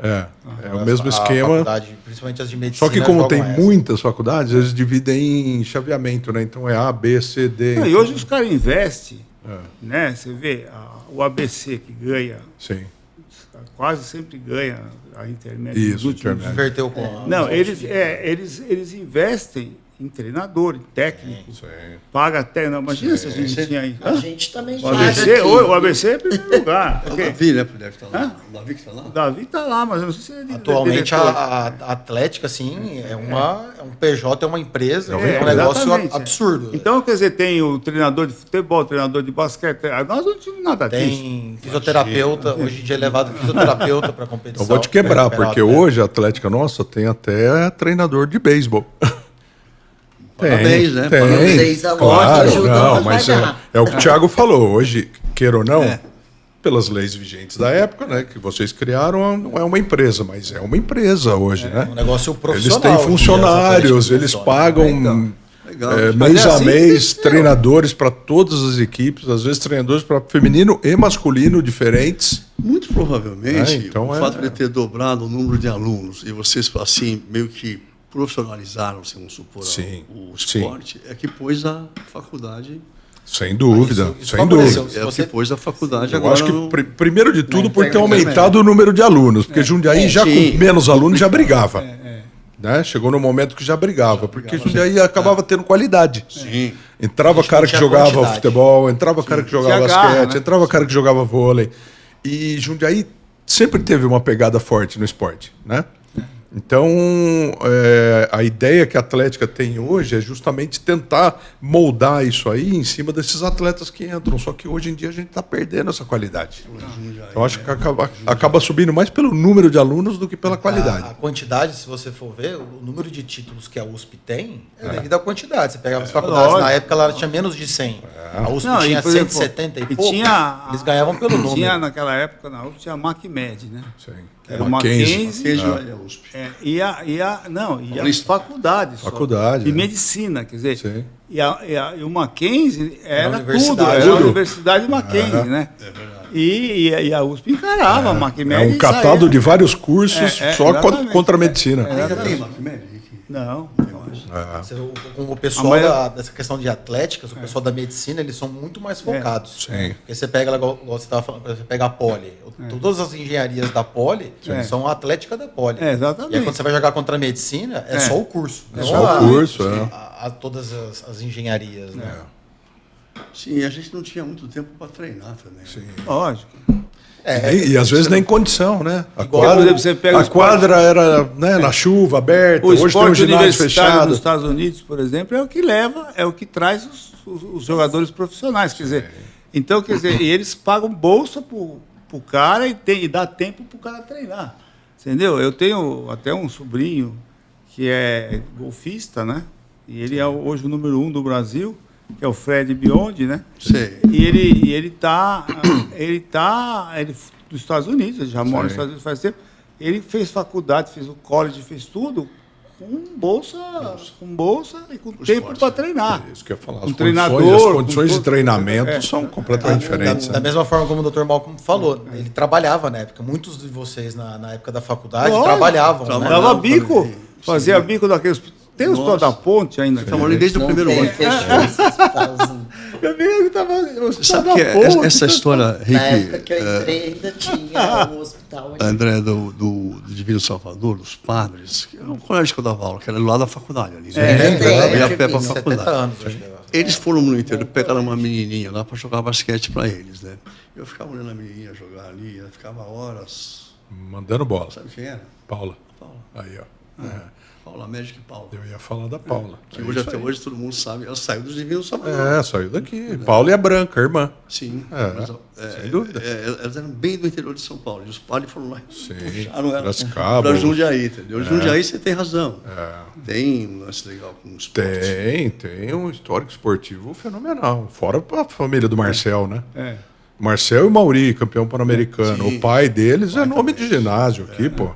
É o mesmo esquema. Principalmente as de medicina. Só que como tem muitas faculdades, eles dividem em chaveamento, né? Então é A, B, C, D. E hoje os caras investem, né? Você vê o ABC que ganha. Sim. Quase sempre ganha a intermédia. Isso, intermédia. Inverteu com. Não, eles investem em treinador, em técnico. Paga até. Não, imagina se a gente tinha aí. A gente também o ABC é primeiro lugar. O Davi, né? Deve estar lá. O Davi que está lá? O Davi está lá, mas eu não sei se ele é atualmente a Atlética, assim, é um PJ, é uma empresa, é um negócio absurdo. Então, quer dizer, tem o treinador de futebol, o treinador de basquete. Nós não tínhamos nada disso. Tem fisioterapeuta, hoje em dia é levado fisioterapeuta para competição. Eu vou te quebrar, porque hoje a Atlética nossa tem até treinador de beisebol. Parabéns, né? Tem, claro, não, mas é o que o Thiago falou. Hoje, queira ou não, pelas leis vigentes da época, né, que vocês criaram, não é uma empresa, mas é uma empresa hoje, né? Um negócio profissional. Eles têm funcionários, eles pagam mês a mês treinadores para todas as equipes, às vezes treinadores para feminino e masculino diferentes. Muito provavelmente, então o fato de ter dobrado o número de alunos e vocês, assim, meio que profissionalizaram, vamos supor, o esporte, é que pôs a faculdade... Sem dúvida, sem dúvida. É o que pôs a faculdade eu agora... acho que, primeiro de tudo, por ter aumentado o número de alunos, porque Jundiaí já com menos alunos já brigava. Né? Chegou no momento que já brigava, porque Jundiaí acabava tendo qualidade. Sim. Entrava cara que jogava quantidade. futebol, entrava cara que jogava basquete, né? entrava cara que jogava vôlei. E Jundiaí sempre teve uma pegada forte no esporte, né? Então, a ideia que a Atlética tem hoje é justamente tentar moldar isso aí em cima desses atletas que entram. Só que hoje em dia a gente está perdendo essa qualidade. Eu acho que acaba subindo mais pelo número de alunos do que pela qualidade. A quantidade, se você for ver, o número de títulos que a USP tem é devido à quantidade. Você pegava as faculdades, na época ela tinha menos de 100. A USP tinha 170 e pouco. Eles ganhavam pelo número. Tinha, naquela época, na USP, tinha a MacMed, né? Sim. Era o Mackenzie USP. e as faculdades. Faculdade. De medicina, quer dizer. Sim. E o Mackenzie era tudo. universidade. Era a Universidade Mackenzie, né? É verdade. E a USP encarava a MacMed. É um catado de vários cursos só exatamente. contra a medicina. Ainda tem MacMed? Não. O pessoal dessa questão de atléticas, o pessoal da medicina, eles são muito mais focados. Sim. Porque você pega, igual você estava falando, você pega a Poli. Todas as engenharias da Poli são a atlética da Poli. Exatamente. E aí quando você vai jogar contra a medicina, é só o curso. É só o curso, todas as engenharias, né? Sim, a gente não tinha muito tempo para treinar também. Sim. Lógico. E às vezes nem condição, né? A Igual, quadra, por exemplo, você pega a quadra era na chuva, aberta, O hoje tem um esporte ginásio universitário fechado. nos Estados Unidos, por exemplo, é o que leva, é o que traz os jogadores profissionais. Quer dizer, então, quer dizer, e eles pagam bolsa pro cara e dá tempo pro cara treinar. Entendeu? Eu tenho até um sobrinho que é golfista, né? E ele é hoje o número 1 do Brasil, que é o Fred Biondi, né? Sei. E ele dos Estados Unidos, ele já mora nos Estados Unidos faz tempo. Ele fez faculdade, fez o college, fez tudo com bolsa e com tempo para treinar. É isso que eu ia falar. Um treinador, As condições com de treinamento são completamente diferentes. Da mesma forma como o Dr. Malcolm falou, ele trabalhava na época. Muitos de vocês, na época da faculdade, trabalhavam. Né? Dava bico, fazia bico daqueles... Tem os hospital da ponte ainda. Trabalhei desde o primeiro ano. Meu amigo estava... Você sabe que essa história, Rick... Na época que eu entrei ainda tinha um hospital. André, do Divino Salvador, dos padres, que era um colégio que eu dava aula, que era do lado da faculdade ali. Eu ia a pé para a faculdade. Eles foram no interior, pegaram uma menininha lá para jogar basquete para eles, né? Eu ficava olhando a menininha jogar ali, ela ficava horas... Mandando bola. Sabe quem era? Paula. Paula. Aí, ó. Paula, Magic Paula. Eu ia falar da Paula. Que hoje, até hoje, todo mundo sabe. Ela saiu dos Divinos Salvador. Saiu daqui. Paula e a Branca, irmã. Sim. Sem dúvida. Elas eram bem do interior de São Paulo. E os padres foram lá e puxaram ela para Jundiaí, entendeu? Jundiaí, você tem razão. Tem um lance legal com o esporte. Tem um histórico esportivo fenomenal. Fora a família do Marcel, né? Marcel e Mauri, campeão pan-americano. O pai deles é nome de ginásio aqui, pô.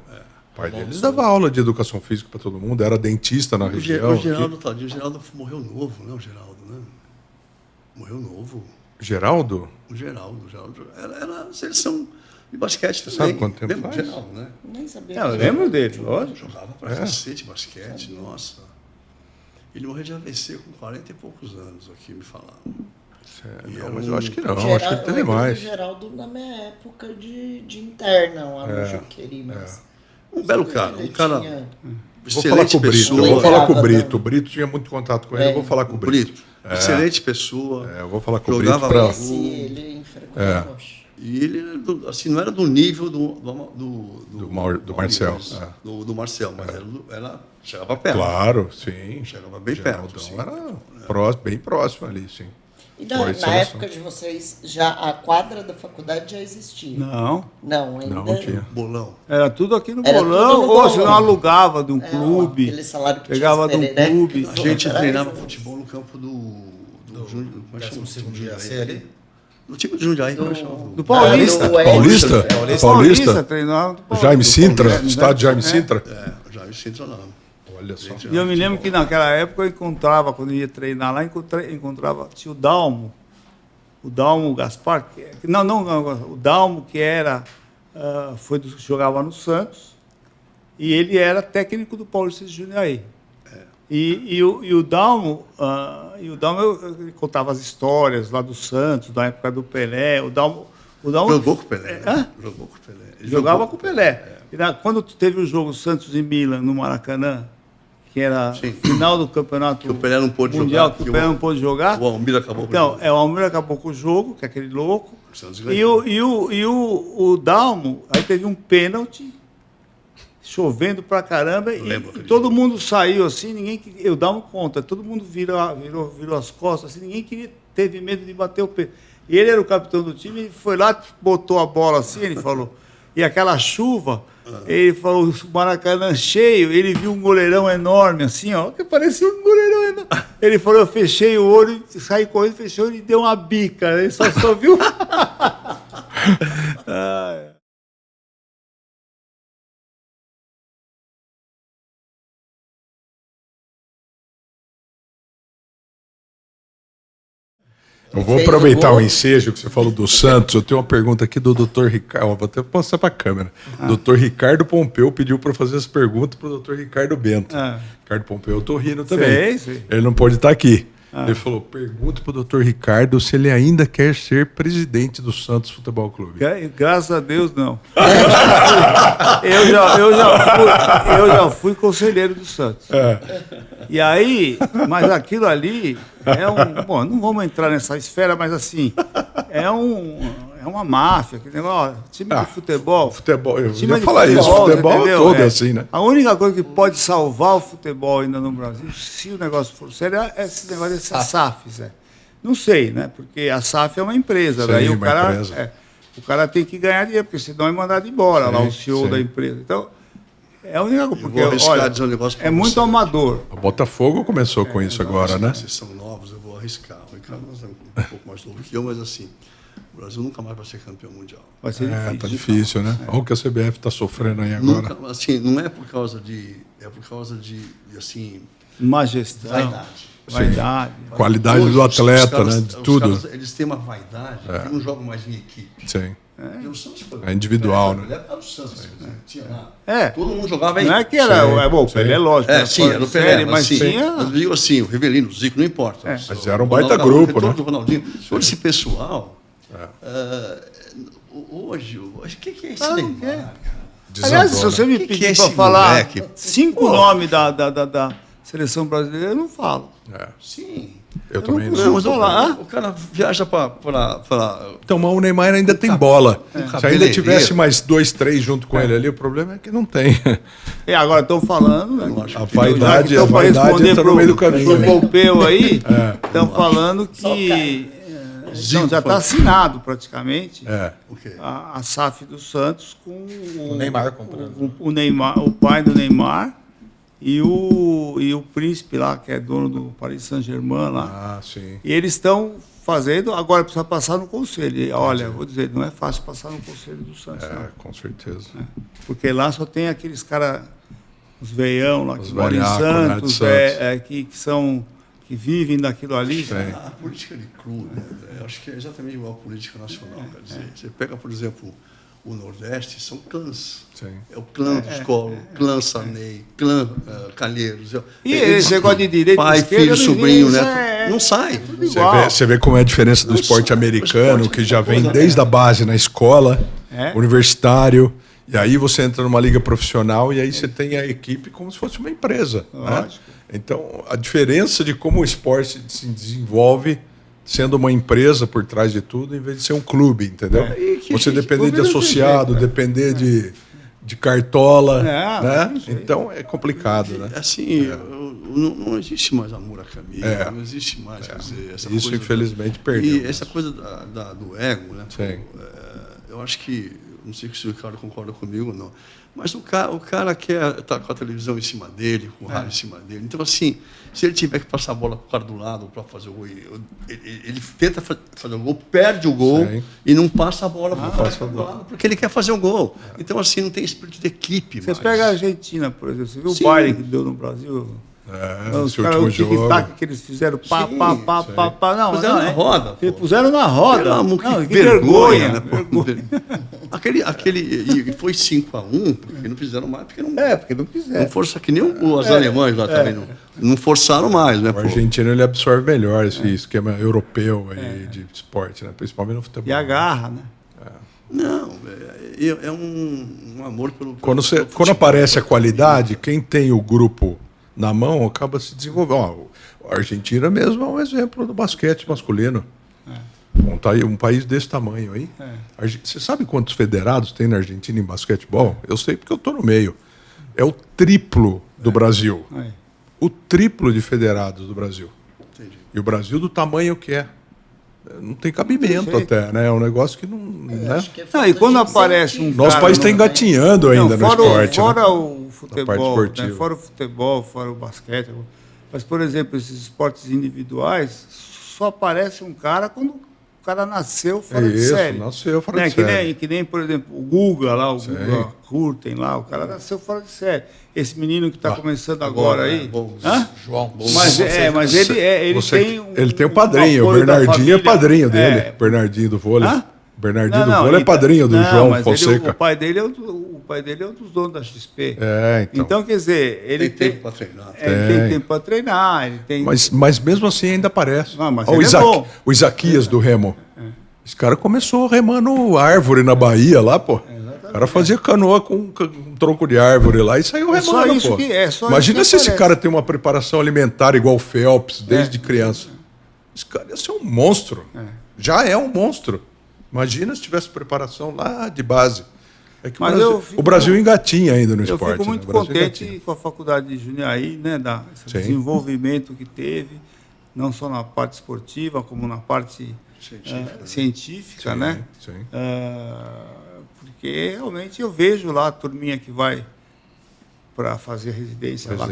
O pai deles dava aula de educação física para todo mundo, era dentista na região. O Geraldo, tadinho, o Geraldo morreu novo, né? O Geraldo, né? Morreu novo. Geraldo? O Geraldo era seleção de basquete também. Sabe quanto tempo faz? Geraldo, né? Nem sabia. Eu lembro dele, lógico. Jogava pra cacete basquete, nossa. Ele morreu de AVC com 40 e poucos anos, aqui me falaram. Não, mas eu acho que não, acho que teve mais. O Geraldo na minha época de interna lá no Juqueri, mas... Um belo cara, um cara Vou falar com o Brito, pessoa. eu vou falar com o Brito. O Brito tinha muito contato com ele, eu vou falar com o Brito. Excelente pessoa. Eu vou falar com o Brito Jogava para... ele em frequência. E ele assim, não era do nível do Marcel. Do Marcel, mas era chegava perto. Claro, sim. Chegava bem perto. Sim. Era bem próximo ali, sim. E na época de vocês, já a quadra da faculdade já existia? Não. Não, ainda Não tinha. Bolão. Era tudo aqui no Era bolão, tudo no ou bolão. se não alugava de um clube. Aquele salário que Pegava de um tinha clube. A gente treinava futebol no campo do 12º dia C ali? No time de Jundiaí. Do Paulista. Paulista? Treinava do Paulista. Jaime Sintra, estádio Jaime Sintra. Jaime Sintra não. Olha só. E eu me lembro que naquela época eu encontrava, quando eu ia treinar lá, encontrava tinha o Dalmo Gaspar, o Dalmo que era, jogava no Santos, e ele era técnico do Paulista de Jundiaí. E o Dalmo, eu contava as histórias lá do Santos, da época do Pelé. O Dalmo jogou com o Pelé. Jogava com o Pelé. Quando teve o jogo Santos e Milan no Maracanã, que era final do campeonato que o Pelé não pôde mundial, jogar, que o Pelé não pôde jogar. O Almir acabou com o então, jogo. o Almir acabou com o jogo, que é aquele louco. E o Dalmo, aí teve um pênalti, chovendo pra caramba, e todo mundo saiu assim, ninguém eu Dalmo conta, todo mundo virou as costas, assim, ninguém teve medo de bater o pé. E ele era o capitão do time, ele foi lá, botou a bola assim, ele falou, e aquela chuva, ele falou, o Maracanã cheio, ele viu um goleirão enorme, assim, ó, que parecia um goleirão enorme. Ele falou, eu fechei o olho, saí correndo, fechei o olho e deu uma bica, ele só viu. Eu vou aproveitar o ensejo que você falou do Santos. Eu tenho uma pergunta aqui do Dr. Ricardo. Vou até passar para a câmera. Dr. Ricardo Pompeu pediu para fazer as perguntas para o Dr. Ricardo Bento. Ricardo Pompeu, eu estou rindo também. Sei. Ele não pode estar aqui. Ele falou: pergunta para o Dr. Ricardo se ele ainda quer ser presidente do Santos Futebol Clube. Graças a Deus, não. Eu já fui conselheiro do Santos. E aí, mas aquilo ali bom, não vamos entrar nessa esfera, mas assim, é uma máfia, aquele negócio, time de futebol. Eu ia falar isso, futebol todo assim, né? A única coisa que pode salvar o futebol ainda no Brasil, se o negócio for sério, é esse negócio dessas SAFs. Não sei, né? Porque a SAF é uma empresa, daí o cara tem que ganhar dinheiro, porque senão é mandado embora, lá o CEO da empresa. Então, é a única coisa, porque, olha, dizer um negócio é muito amador. O Botafogo começou com isso agora, né? Vocês são novos, eu vou arriscar. O Ricardo é um pouco mais novo que eu, mas assim, o Brasil nunca mais vai ser campeão mundial. Vai ser difícil. Tá difícil, né? Olha o que a CBF está sofrendo aí agora. Nunca, assim, não é por causa de... É por causa de assim... Má gestão. Vaidade. Qualidade do atleta, né? De tudo. Caras, eles têm uma vaidade que não jogam mais em equipe. Sim. O Santos foi, é individual, né? Era o Santos, tinha lá. Todo mundo jogava em Não é que era... Bom, o Pelé é lógico. Sim, era o Pelé, mas tinha... Eu digo assim, o Rivelino, o Zico, não importa. Mas era um baita grupo, né? O Ronaldinho. Todo esse pessoal... Hoje, o que é esse Neymar? Aliás, se você me pedir para falar 5 nomes da seleção brasileira, eu não falo. Sim. Eu também não. Mas o cara viaja para... Então, mas o Neymar ainda tem bola. Se ainda tivesse mais 2, 3 junto com ele ali, o problema é que não tem. E agora estão falando, né? A vaidade entra no meio do caminho. O Pompeu aí, estão falando que... já está assinado praticamente a SAF do Santos com o Neymar comprando. O Neymar, o pai do Neymar e o príncipe lá, que é dono do Paris Saint-Germain lá. Sim. E eles estão fazendo, agora precisa passar no conselho. E, olha, vou dizer, não é fácil passar no conselho do Santos. Não. Com certeza. Porque lá só tem aqueles caras, os veião lá, que moram em Santos, que vivem daquilo ali. A política de clube, eu acho que é exatamente igual à política nacional. Quer dizer, você pega, por exemplo, o Nordeste, são clãs. Sim. É o clã dos Collor, clã Sarney, clã Calheiros. E esse negócio de direito, pai, filho, sobrinho, neto, não sai. Você vê como é a diferença do esporte americano, que já vem desde a base na escola, universitário. E aí você entra numa liga profissional e aí você tem a equipe como se fosse uma empresa. Né? Então, a diferença de como o esporte se desenvolve sendo uma empresa por trás de tudo, em vez de ser um clube, entendeu? Você depender de associado, depender de cartola, né? Então é complicado, né? Assim, não existe mais amor à camisa, não existe mais, quer dizer, essa isso coisa infelizmente perdeu. E essa coisa do ego, né? Sim. Eu acho que, não sei se o Ricardo concorda comigo ou não, mas o cara quer estar com a televisão em cima dele, com o rádio em cima dele. Então, assim, se ele tiver que passar a bola para o cara do lado para fazer o gol, ele tenta fazer o gol, perde o gol e não passa a bola para o cara do lado, porque ele quer fazer o gol. Então, assim, não tem espírito de equipe. Você pega a Argentina, por exemplo, você viu o baile que deu no Brasil? Os caras, o tic-tac que eles fizeram, pá. Não, puseram na roda. Puseram na roda. Que vergonha, né? E foi 5-1, porque não fizeram mais, porque não quiseram. Não força que nem os alemães lá também, não forçaram mais, né? O argentino ele absorve melhor esse esquema europeu aí de esporte, né? Principalmente no futebol. E a garra, né? Não, é um amor pelo quando aparece a qualidade, quem tem o grupo na mão, acaba se desenvolvendo. Ó, a Argentina mesmo é um exemplo do basquete masculino. Um país desse tamanho aí. Você sabe quantos federados tem na Argentina em basquetebol? Eu sei porque eu estou no meio. É o triplo do Brasil. O triplo de federados do Brasil. Entendi. E o Brasil do tamanho que é. Não tem cabimento até, né? É um negócio que não... Né? E quando aparece um Nosso país está engatinhando ainda no esporte. Fora o futebol, né? Fora o futebol, fora o basquete. Mas, por exemplo, esses esportes individuais, só aparece um cara quando o cara nasceu fora de série. Nasceu fora de série. Que nem, por exemplo, o Guga lá, o Guga Curten lá, o cara nasceu fora de série. Esse menino que está começando agora aí. João. Mas ele tem ele tem um padrinho, o Bernardinho é padrinho dele. Bernardinho do vôlei. Bernardinho do vôlei é padrinho do João Fonseca. O pai dele é um dos donos da XP. Então, quer dizer, ele tem tempo para treinar. Ele tem tempo para treinar. Ele tem... mas mesmo assim ainda aparece. O Isaquias do Remo. Esse cara começou remando árvore na Bahia lá, pô. O cara fazia canoa com um tronco de árvore lá e saiu remando, pô. Imagina se esse cara tem uma preparação alimentar igual o Phelps desde criança. Esse cara ia ser um monstro. Já é um monstro. Imagina se tivesse preparação lá de base. É que o Brasil engatinha ainda no esporte. Eu fico muito contente com a faculdade de Jundiaí, né, esse desenvolvimento que teve, não só na parte esportiva, como na parte científica, né? Porque realmente eu vejo lá a turminha que vai para fazer residência lá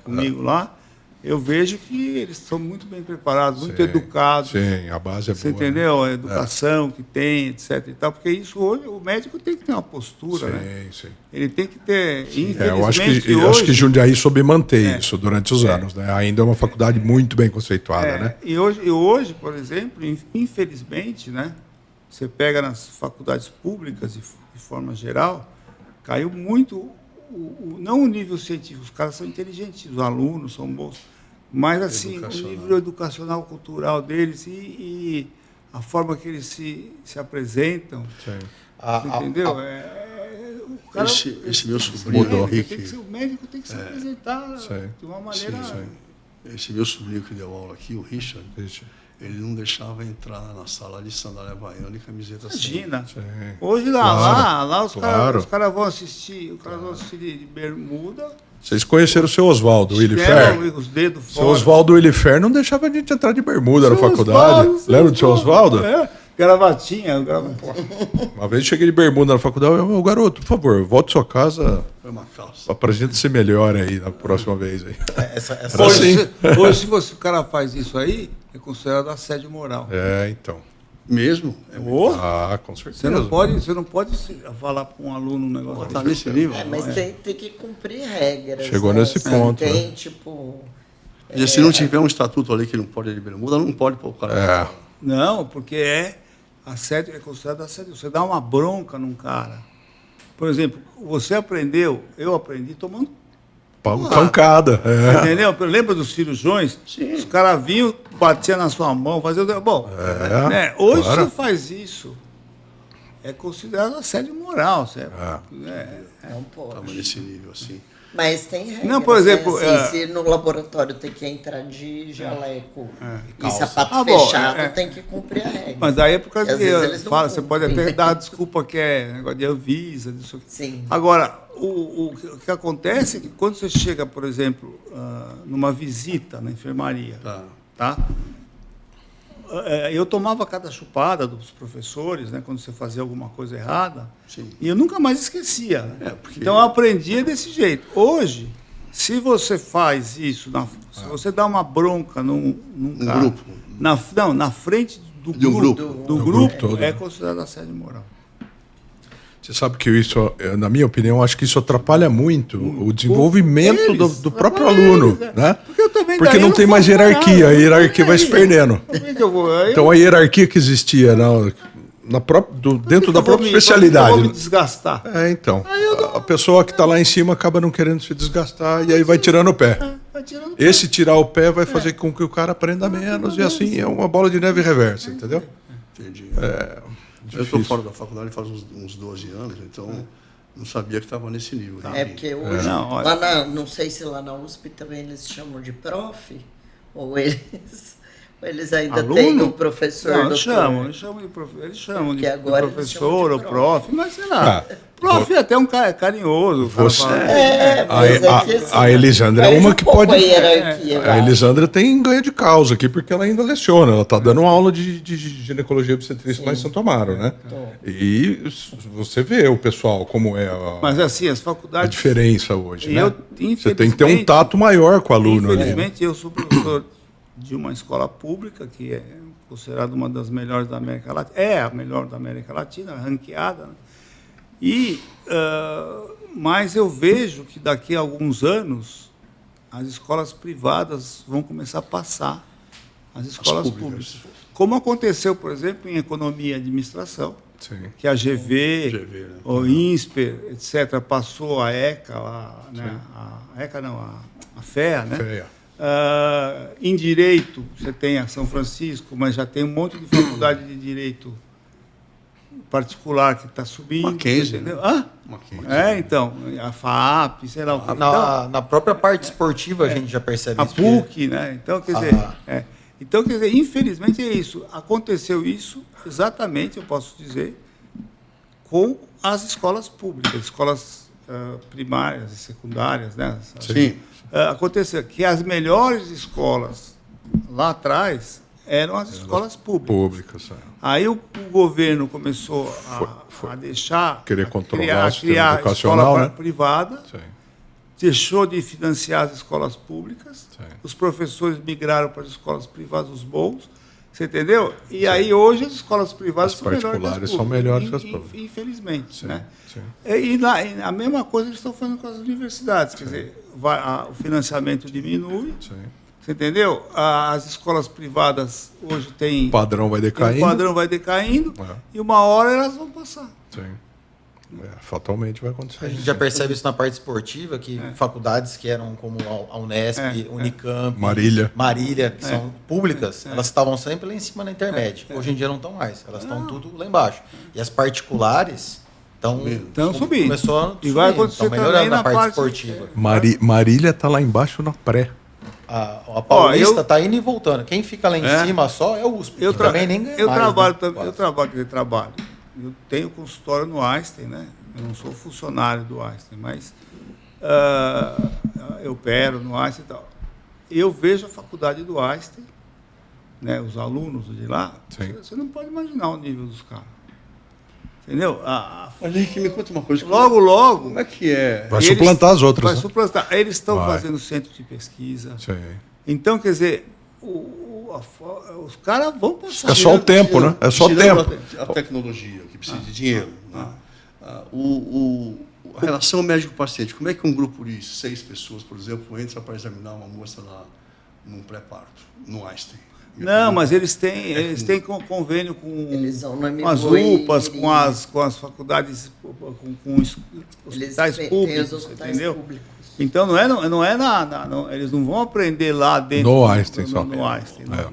comigo lá. Eu vejo que eles são muito bem preparados, muito educados. Sim, a base é boa. Você entendeu? A educação que tem, etc. E tal, porque isso hoje, o médico tem que ter uma postura, né? Ele tem que ter, infelizmente, eu acho que Jundiaí soube manter isso durante os anos, né? Ainda é uma faculdade muito bem conceituada, né? E hoje, por exemplo, infelizmente, né? Você pega nas faculdades públicas, de forma geral, caiu muito... não o nível científico, os caras são inteligentes, os alunos são bons, mas assim, o nível educacional, cultural deles e a forma que eles se apresentam, entendeu? O cara, esse meu sobrinho, o médico tem que se apresentar de uma maneira... Esse meu sobrinho que deu aula aqui, o Richard, ele não deixava entrar na sala de sandália havaiana e camiseta assim. Imagina. Hoje lá os caras vão assistir, de bermuda. Vocês conheceram o seu Oswaldo Willifer? Os dedos fora. O seu Oswaldo Willifer não deixava a gente entrar de bermuda na faculdade. Lembra do seu Oswaldo? Gravatinha. Uma vez eu cheguei de bermuda na faculdade, meu garoto, por favor, volte à sua casa. Apresente-se melhor aí na próxima vez. Aí. Hoje, se o cara faz isso aí, é considerado assédio moral. Então. Mesmo? Com certeza. Você não pode falar para um aluno um negócio tá nesse nível. Mas tem que cumprir regras. Chegou nesse ponto. Tem, tipo... E se não tiver um estatuto ali que não pode ir de bermuda, não pode pôr o cara. Não, porque assédio, é considerado assédio. Você dá uma bronca num cara. Por exemplo, eu aprendi tomando pancada. Entendeu? Lembra dos cirurgiões? Sim. Os caras vinham, batiam na sua mão, faziam... Bom, hoje você faz isso. É considerado assédio moral, certo? Não pode. Estamos nesse nível, assim. Mas tem regras, não, por exemplo, se no laboratório tem que entrar de jaleco e sapato fechado, tem que cumprir a regra. Mas daí é por causa você pode até dar a desculpa que é negócio de Anvisa, disso aqui. Sim. Agora, o que acontece é que quando você chega, por exemplo, numa visita na enfermaria, tá? Eu tomava cada chupada dos professores, né, quando você fazia alguma coisa errada, e eu nunca mais esquecia. Né? Então eu aprendia desse jeito. Hoje, se você faz isso, se você dá uma bronca num cara, grupo, na frente do grupo, é considerado assédio moral. Você sabe que isso, na minha opinião, acho que isso atrapalha muito o desenvolvimento do próprio aluno, né? Porque não tem mais hierarquia, a hierarquia vai se perdendo. Então a hierarquia que existia dentro da própria especialidade. Eu vou me desgastar. Então. A pessoa que está lá em cima acaba não querendo se desgastar e aí vai tirando o pé. Esse tirar o pé vai fazer com que o cara aprenda menos e assim é uma bola de neve reversa, entendeu? Entendi. Eu estou fora da faculdade faz uns 12 anos, então Não sabia que estava nesse nível. É porque hoje, não sei se lá na USP também eles chamam de prof, ou eles ainda têm o professor. Não, eles chamam de professor ou prof, mas sei lá. Prof é até um cara carinhoso. A Elisandra é uma que pode. A Elisandra ganha de causa aqui porque ela ainda leciona. Ela está dando aula de ginecologia e obstetrícia lá em Santo Amaro, né? E você vê o pessoal como é mas assim, as faculdades. A diferença hoje, né? Você tem que ter um tato maior com o aluno. Infelizmente, eu sou professor de uma escola pública que é considerada uma das melhores da América Latina. É a melhor da América Latina, ranqueada, né? Mas eu vejo que daqui a alguns anos as escolas privadas vão começar a passar as escolas públicas. Como aconteceu, por exemplo, em economia e administração, que a GV, o INSPER, etc., passou a ECA, a ECA não, a FEA, né? FEA. Em direito, você tem a São Francisco, mas já tem um monte de faculdade de direito particular que está subindo. Mackenzie, entendeu? Mackenzie. Então, a FAAP, sei lá o que. Na própria parte esportiva a gente já percebe isso. A PUC, né? Então, quer dizer, infelizmente é isso. Aconteceu isso exatamente, eu posso dizer, com as escolas públicas, escolas primárias e secundárias, né? Sim. Aconteceu que as melhores escolas lá atrás eram as escolas públicas. Aí o governo começou a deixar... Querer controlar o sistema educacional, escola privada, deixou de financiar as escolas públicas, os professores migraram para as escolas privadas, os bons, você entendeu? E aí hoje as escolas privadas são melhores que as públicas. Infelizmente. Né? E a mesma coisa eles estão fazendo com as universidades, quer dizer, o financiamento diminui. Você entendeu? As escolas privadas hoje têm... O padrão vai decaindo. E uma hora elas vão passar. Fatalmente vai acontecer. A gente já percebe isso na parte esportiva, que faculdades que eram como a Unesp, Unicamp, Marília, que são públicas, elas estavam sempre lá em cima na intermédia. Hoje em dia não estão mais, elas estão tudo lá embaixo. E as particulares estão subindo. Começou a subir, estão melhorando na parte esportiva. Marília está lá embaixo na pré. A Paulista está indo e voltando. Quem fica lá em cima só é o USP. Eu também nem ganha trabalho. Eu tenho consultório no Einstein, né? Eu não sou funcionário do Einstein, mas eu opero no Einstein e tal. Eu vejo a faculdade do Einstein, né? Os alunos de lá. Você não pode imaginar o nível dos caras. Entendeu? Mas aí que me conta uma coisa. Logo. Como é que é? Vai suplantar as outras. Vai suplantar. Eles estão fazendo centro de pesquisa. Então, quer dizer, os caras vão passar. É só o tempo, né? É só o tempo. A tecnologia, que precisa de dinheiro. A relação médico-paciente. Como é que um grupo de 6 pessoas, por exemplo, entra para examinar uma moça lá num pré-parto, no Einstein? Não, mas eles têm convênio com as UPAs, com as faculdades, com hospitais públicos, entendeu? Públicos. Então eles não vão aprender lá dentro no Einstein,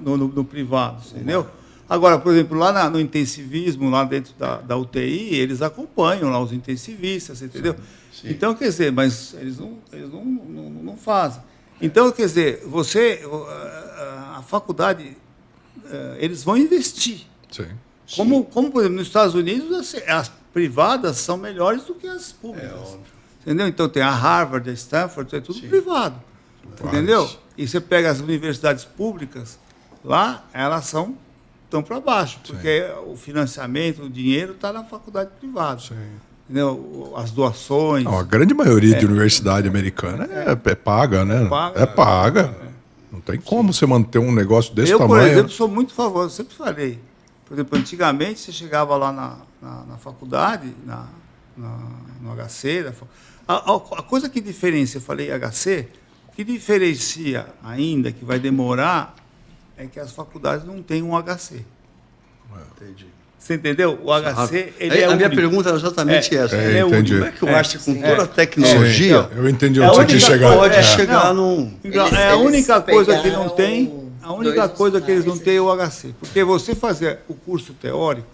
no privado, entendeu? Agora, por exemplo, lá no intensivismo, lá dentro da UTI, eles acompanham lá os intensivistas, entendeu? Sim. Então, quer dizer, mas eles não fazem. Então, quer dizer, a faculdade, eles vão investir. Sim. Como, por exemplo, nos Estados Unidos, as privadas são melhores do que as públicas. Entendeu? Então, tem a Harvard, a Stanford, é tudo privado. Entendeu? E você pega as universidades públicas, lá, elas estão para baixo, porque o financiamento, o dinheiro está na faculdade privada. Entendeu? As doações. A grande maioria de universidade americana é paga, né? É paga. Não tem como você manter um negócio desse tamanho. Eu, por exemplo, sou muito a favor, eu sempre falei. Por exemplo, antigamente você chegava lá na faculdade, no HC. A coisa que diferencia, eu falei HC, o que diferencia ainda, que vai demorar, é que as faculdades não têm um HC. Entendi. Você entendeu? O HC, ele é a minha único. pergunta é exatamente essa. Entendi. Como é que o Einstein, com toda a tecnologia... Eu entendi onde você quis chegar. Pode chegar num... É a única coisa que não tem... A única coisa que eles não têm é o HC. Porque você fazer o curso teórico,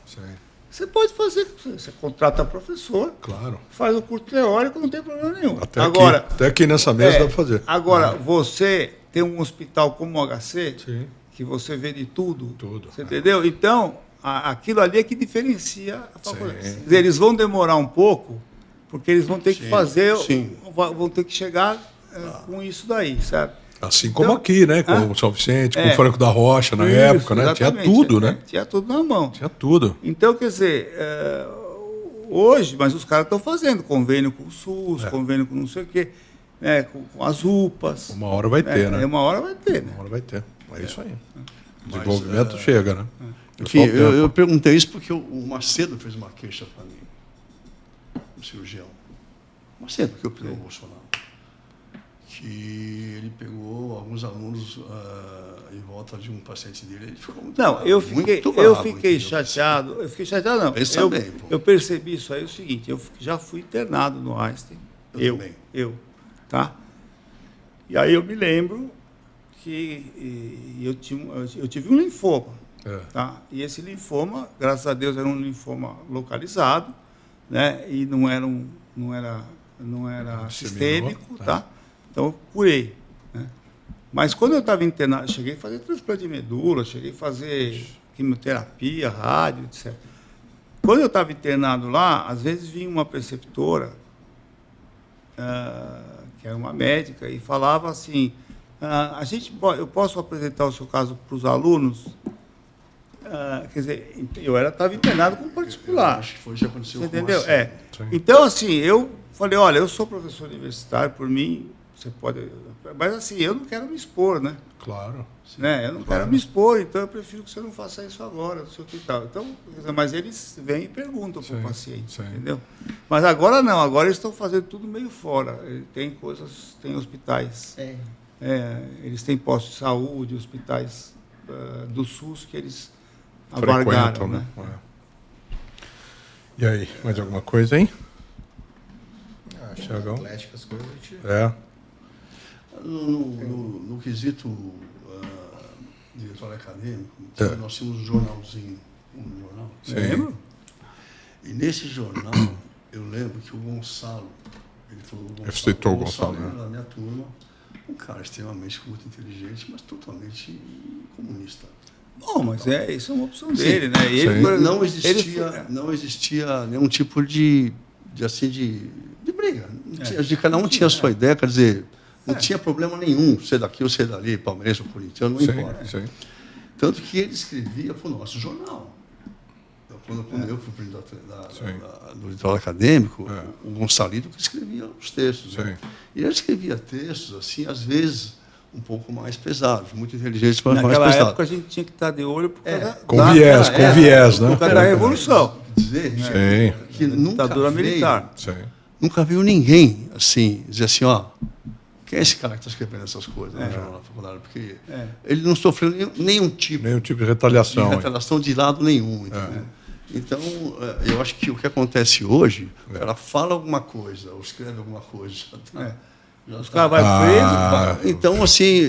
Você pode fazer, você contrata professor, claro, faz o curso teórico, não tem problema nenhum. Até aqui nessa mesa dá para fazer. Agora, você tem um hospital como o HC, sim, que você vê de tudo. Você entendeu? Então, aquilo ali é que diferencia a faculdade. Quer dizer, eles vão demorar um pouco, porque eles vão ter que fazer, vão ter que chegar com isso daí, sabe? Assim como aqui, né? Com o São Vicente, com o Franco da Rocha, na época, né? Tinha tudo, né? Tinha tudo na mão. Tinha tudo. Então, quer dizer, hoje, mas os caras estão fazendo convênio com o SUS, convênio com não sei o quê, né? Com as UPAs. Uma hora vai ter, né? Uma hora vai ter, né? Uma hora vai ter. É isso aí. O desenvolvimento chega, né? Enfim, eu perguntei isso porque o Macedo fez uma queixa para mim, um cirurgião. Macedo, que opinou o Bolsonaro. Que ele pegou alguns alunos em volta de um paciente dele. Ele ficou muito bravo, eu fiquei chateado. Eu fiquei chateado, não. Eu percebi isso aí, o seguinte, eu já fui internado no Einstein. Eu, tá? E aí eu me lembro que eu tive um linfoma. Tá? E esse linfoma, graças a Deus, era um linfoma localizado, né? E não era sistêmico, tá? Então, eu curei. Né? Mas quando eu estava internado, cheguei a fazer transplante de medula, cheguei a fazer quimioterapia, rádio, etc. Quando eu estava internado lá, às vezes vinha uma preceptora, que era uma médica, e falava assim, eu posso apresentar o seu caso para os alunos? Quer dizer, eu estava internado com particular. Acho que foi isso que aconteceu. Você entendeu? Então, assim, eu falei, olha, eu sou professor universitário, por mim, você pode... Mas, assim, eu não quero me expor, né? Claro. Né? Eu não quero me expor, então eu prefiro que você não faça isso agora, não sei o que tal. Então, mas eles vêm e perguntam para o paciente, entendeu? Mas agora não, agora eles estão fazendo tudo meio fora. Tem coisas, tem hospitais, eles têm postos de saúde, hospitais do SUS que eles abarcaram, né? E aí, mais alguma coisa, hein? Acho que atléticas coisas a gente... No quesito diretório acadêmico, nós tínhamos um jornalzinho, Lembro? E nesse jornal, eu lembro que o Gonçalo, ele falou, o Gonçalo, era da minha turma, um cara extremamente muito inteligente, mas totalmente comunista. Bom, mas isso é uma opção dele, né? E não existia nenhum tipo de briga. Cada um tinha a sua ideia, quer dizer, não tinha problema nenhum ser daqui ou ser dali, palmeirense ou corintiano, não importa. Tanto que ele escrevia para o nosso jornal. Quando eu fui presidente do editorial acadêmico, o Gonçalito que escrevia os textos. Né? E ele escrevia textos, assim, às vezes, um pouco mais pesados, muito inteligentes, mas mais pesados. Naquela época a gente tinha que estar de olho por causa com viés, né? Por causa da Revolução. Dizer que ditadura militar. Nunca veio ninguém, assim, dizer assim, quem é esse cara que está escrevendo essas coisas no jornal da faculdade? Porque ele não sofreu nenhum tipo de retaliação. De lado nenhum. Então, eu acho que o que acontece hoje, o cara fala alguma coisa, ou escreve alguma coisa. Os caras vão preso. Então, assim,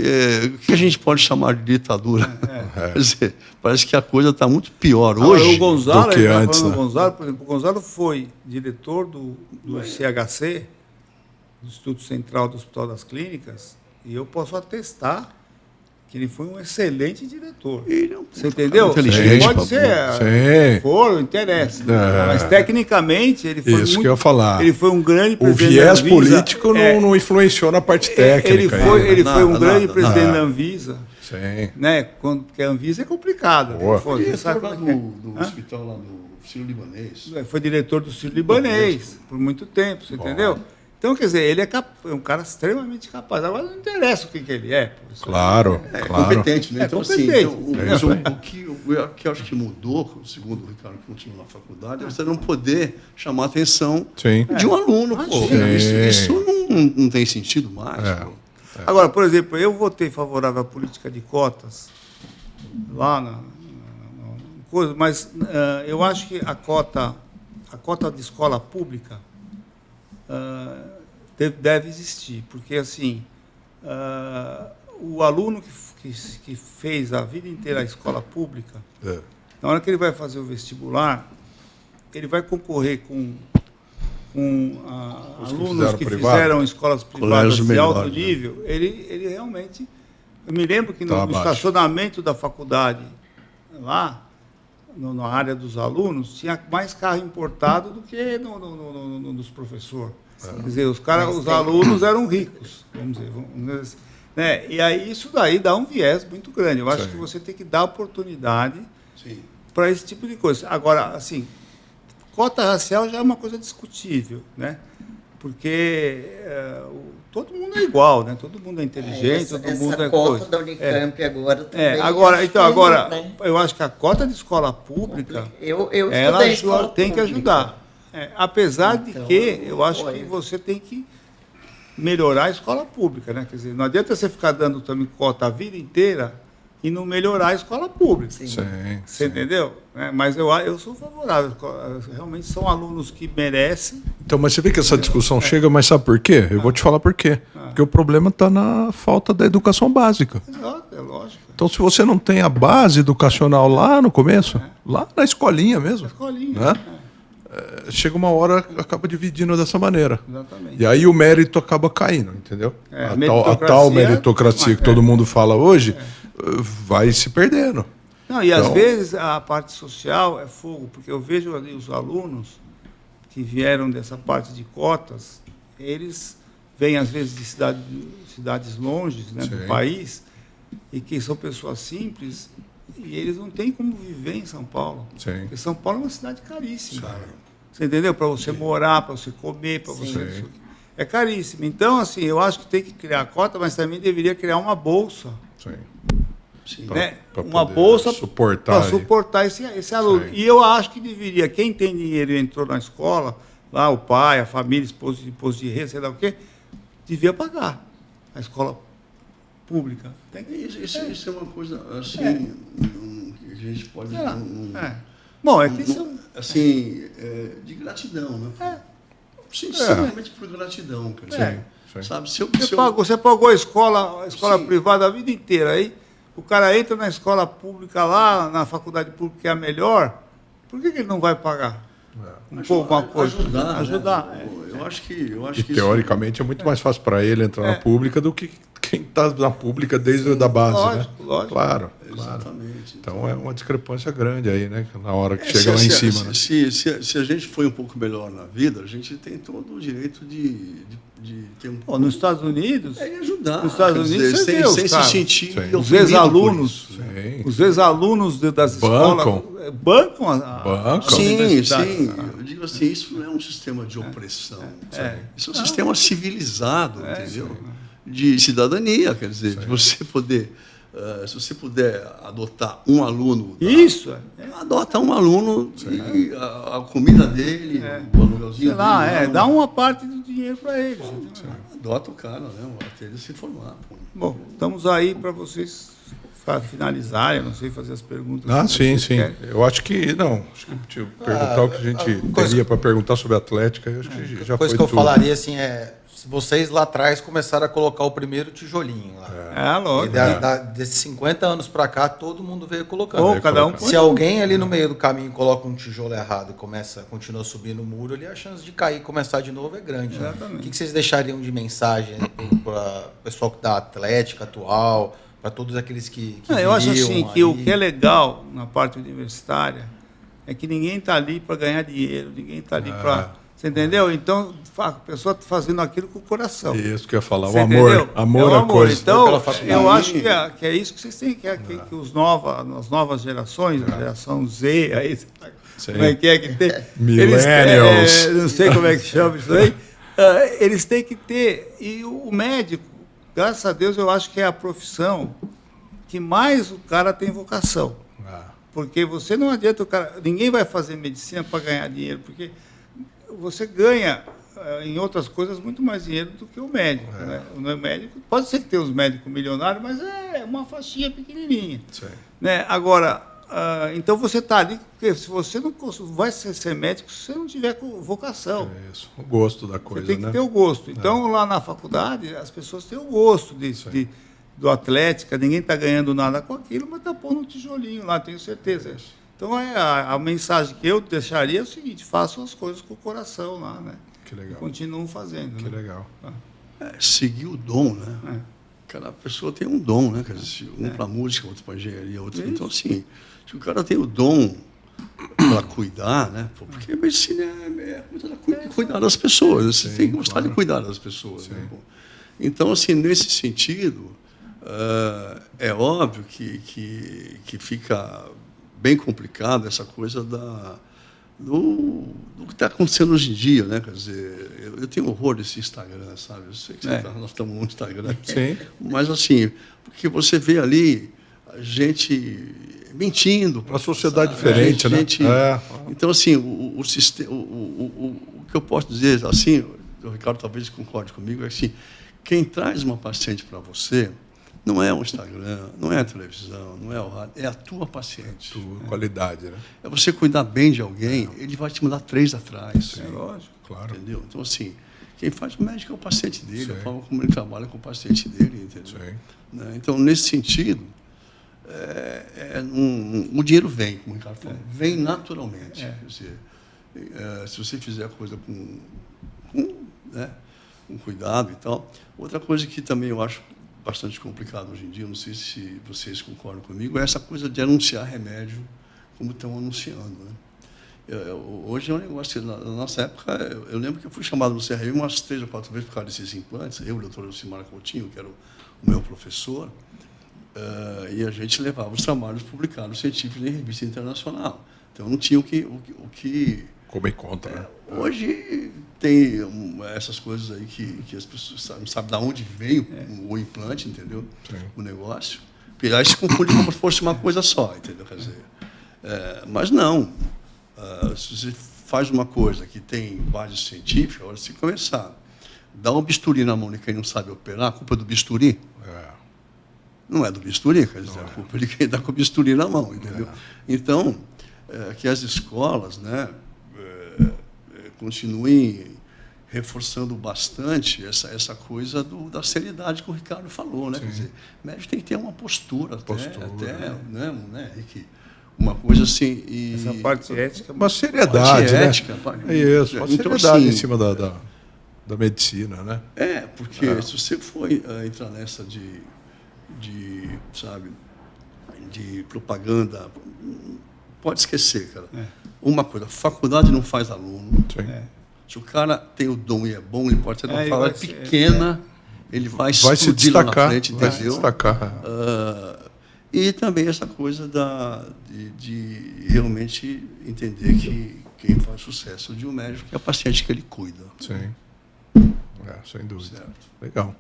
o que a gente pode chamar de ditadura? Quer dizer, parece que a coisa está muito pior hoje o Gonzalo, do que antes. Né? Gonzalo, por exemplo, o Gonzalo foi diretor do CHC, do Instituto Central do Hospital das Clínicas, e eu posso atestar que ele foi um excelente diretor. Você entendeu? Inteligente, pode ser, interessa. Mas tecnicamente ele foi isso que eu ia falar. Ele foi um grande presidente. O viés político não influenciou na parte técnica. Ele foi um grande presidente da Anvisa. Sim. Né? Porque a Anvisa é complicada. Ele sabe do hospital lá do Sírio-Libanês. Foi diretor do Sírio-Libanês por muito tempo, você entendeu? Então, quer dizer, ele é um cara extremamente capaz. Agora não interessa o que ele é. Claro. Competente, né? Então, competente. O que eu acho que mudou, segundo o Ricardo, que continua na faculdade, é você não poder chamar a atenção de um aluno. Isso não tem sentido mais. Agora, por exemplo, eu votei favorável à política de cotas lá na coisa, mas eu acho que a cota de escola pública deve existir, porque assim o aluno que fez a vida inteira a escola pública, na hora que ele vai fazer o vestibular, ele vai concorrer com alunos que fizeram escolas privadas de alto nível, ele realmente... Eu me lembro que no estacionamento da faculdade, lá, na área dos alunos, tinha mais carro importado do que dos professores. Quer dizer, os alunos eram ricos, vamos dizer, né? E aí isso daí dá um viés muito grande. Eu acho que você tem que dar oportunidade para esse tipo de coisa. Agora, assim, cota racial já é uma coisa discutível, né? Porque todo mundo é igual, né? Todo mundo é inteligente, todo mundo é coisa. Essa cota da Unicamp agora também. Agora, né? Eu acho que a cota de escola pública, ela tem que ajudar. Apesar de que eu acho que você tem que melhorar a escola pública, né? Quer dizer, não adianta você ficar dando também cota a vida inteira e não melhorar a escola pública. Você entendeu? Mas eu sou favorável. Realmente são alunos que merecem. Então, mas você vê que essa discussão chega, mas sabe por quê? Eu vou te falar por quê. Porque o problema está na falta da educação básica. Exato, é lógico. Então, se você não tem a base educacional lá no começo, lá na escolinha mesmo, né? Chega uma hora, acaba dividindo dessa maneira. Exatamente. E aí o mérito acaba caindo, entendeu? A tal meritocracia que todo mundo fala hoje vai se perdendo. Não, e às vezes a parte social é fogo, porque eu vejo ali os alunos que vieram dessa parte de cotas, eles vêm às vezes de cidades longes, né, do país, e que são pessoas simples, e eles não têm como viver em São Paulo. Porque São Paulo é uma cidade caríssima. Você entendeu? Para você morar, para você comer, para você... É caríssimo. Então, assim, eu acho que tem que criar cota, mas também deveria criar uma bolsa. Né? Uma bolsa para suportar esse aluno. E eu acho que deveria, quem tem dinheiro e entrou na escola, lá o pai, a família, imposto de renda, sei lá o quê, devia pagar a escola pública. Isso é uma coisa assim que a gente pode... Bom, assim, de gratidão, né? Simplesmente por gratidão. Sabe? Você pagou a escola privada a vida inteira, aí o cara entra na escola pública lá, na faculdade pública que é a melhor, por que ele não vai pagar? Alguma coisa? Ajudar. Né? Eu acho que teoricamente é muito mais fácil para ele entrar na pública do que quem está na pública desde a base, lógico. Claro. Exatamente. Então é uma discrepância grande aí, né? Na hora que chega lá em cima. Né? Se a gente foi um pouco melhor na vida, a gente tem todo o direito de ter um... Nos Estados Unidos... ajudar. Nos Estados Unidos, sem se sentir... Os ex-alunos das escolas... Bancam. Sim. Eu digo assim, isso não é um sistema de opressão. Isso é um sistema civilizado, entendeu? De cidadania, quer dizer, de você poder... se você puder adotar um aluno... Adota um aluno e a comida dele, o aluguelzinho dele... dá uma parte do dinheiro para ele. Adota o cara, né? Até ele se formar. Bom, estamos aí para vocês finalizarem, não sei, fazer as perguntas. Sim. Eu acho que perguntar o que a gente teria para perguntar sobre a Atlética, eu acho que já foi coisa que eu falaria assim vocês lá atrás começaram a colocar o primeiro tijolinho lá. Lógico. Desses 50 anos para cá, todo mundo veio colocando. Cada um se alguém ali no meio do caminho coloca um tijolo errado e continua subindo o muro, ali a chance de cair e começar de novo é grande. Exatamente. O que vocês deixariam de mensagem para o pessoal da Atlética atual, para todos aqueles que eu acho assim que o que é legal na parte universitária é que ninguém está ali para ganhar dinheiro, ninguém está ali para... Você entendeu? Então, a pessoa está fazendo aquilo com o coração. Isso que eu ia falar, o amor. Amor é a coisa. Então, eu acho que é isso que vocês têm, que as novas gerações, a geração Z, aí, como é que tem? Millennials. Não sei como é que chama isso aí. Eles têm que ter... E o médico, graças a Deus, eu acho que é a profissão que mais o cara tem vocação. Porque você não adianta o cara... Ninguém vai fazer medicina para ganhar dinheiro, porque... Você ganha, em outras coisas, muito mais dinheiro do que o médico. Né? O médico, pode ser que tenha os médicos milionários, mas é uma faixinha pequenininha. Né? Agora, então você está ali, porque se você não vai ser médico se você não tiver vocação. Isso, o gosto da coisa. Você tem que ter o gosto. Então, lá na faculdade, as pessoas têm o gosto do Atlética, ninguém está ganhando nada com aquilo, mas está pondo um tijolinho lá, tenho certeza. Então, a mensagem que eu deixaria é o seguinte: façam as coisas com o coração lá, né? Que legal. E continuam fazendo. Que legal. Seguir o dom, né? Cada pessoa tem um dom, né? Quer dizer, um para música, outro para engenharia, outro. Então, assim, se o cara tem o dom para cuidar, né? Porque a medicina é cuidar das pessoas. Você tem que gostar de cuidar das pessoas. Né? Então, assim, nesse sentido, é óbvio que fica bem complicado essa coisa do que está acontecendo hoje em dia, né? Quer dizer, eu tenho horror desse Instagram, sabe? Eu sei que nós estamos no Instagram. Sim. Mas, assim, porque você vê ali a gente mentindo. Uma sociedade diferente, né? Então, assim, o que eu posso dizer, assim, o Ricardo talvez concorde comigo, é assim, quem traz uma paciente para você não é o Instagram, não é a televisão, não é o rádio, é a tua paciente. Qualidade, né? É você cuidar bem de alguém, ele vai te mandar 3 atrás. É lógico. Claro. Entendeu? Então, assim, quem faz o médico é o paciente dele, a forma como ele trabalha com o paciente dele, entendeu? Né? Então, nesse sentido, o dinheiro vem, como o Ricardo falou, vem naturalmente. Quer dizer, se você fizer a coisa com cuidado e tal. Outra coisa que também eu acho bastante complicado hoje em dia, não sei se vocês concordam comigo, é essa coisa de anunciar remédio como estão anunciando. Né? Hoje é um negócio, na nossa época, eu lembro que eu fui chamado no CRM umas 3 ou 4 vezes por causa desses implantes, eu, o doutor Elcimar Coutinho, que era o meu professor, e a gente levava os trabalhos publicados científicos em revista internacional. Então não tinha o que como em conta, né? Hoje tem essas coisas aí que as pessoas não sabem de onde veio o implante, entendeu? O negócio. E aí se confunde como se fosse uma coisa só, entendeu? Quer dizer, mas não. Se você faz uma coisa que tem base científica, agora se começar, dá um bisturi na mão de quem não sabe operar, a culpa é do bisturi? Não é do bisturi, quer dizer, a culpa é de quem está com o bisturi na mão, entendeu? Então, que as escolas, né, continuem reforçando bastante essa coisa da seriedade que o Ricardo falou, né? Quer dizer, o médico tem que ter uma postura, né, Ricky? Uma coisa assim... Essa parte ética... Uma seriedade, né? Ética, isso, uma então, seriedade assim, em cima da medicina, né? Porque se você for entrar nessa de propaganda, pode esquecer, cara. Uma coisa, faculdade não faz aluno. Se o cara tem o dom e é bom, ele pode ser uma faculdade pequena, ele vai se destacar lá na frente, entendeu? Vai se destacar. E também essa coisa de realmente entender que quem faz sucesso de um médico é o paciente que ele cuida. Sim. Sem dúvida. Certo. Legal.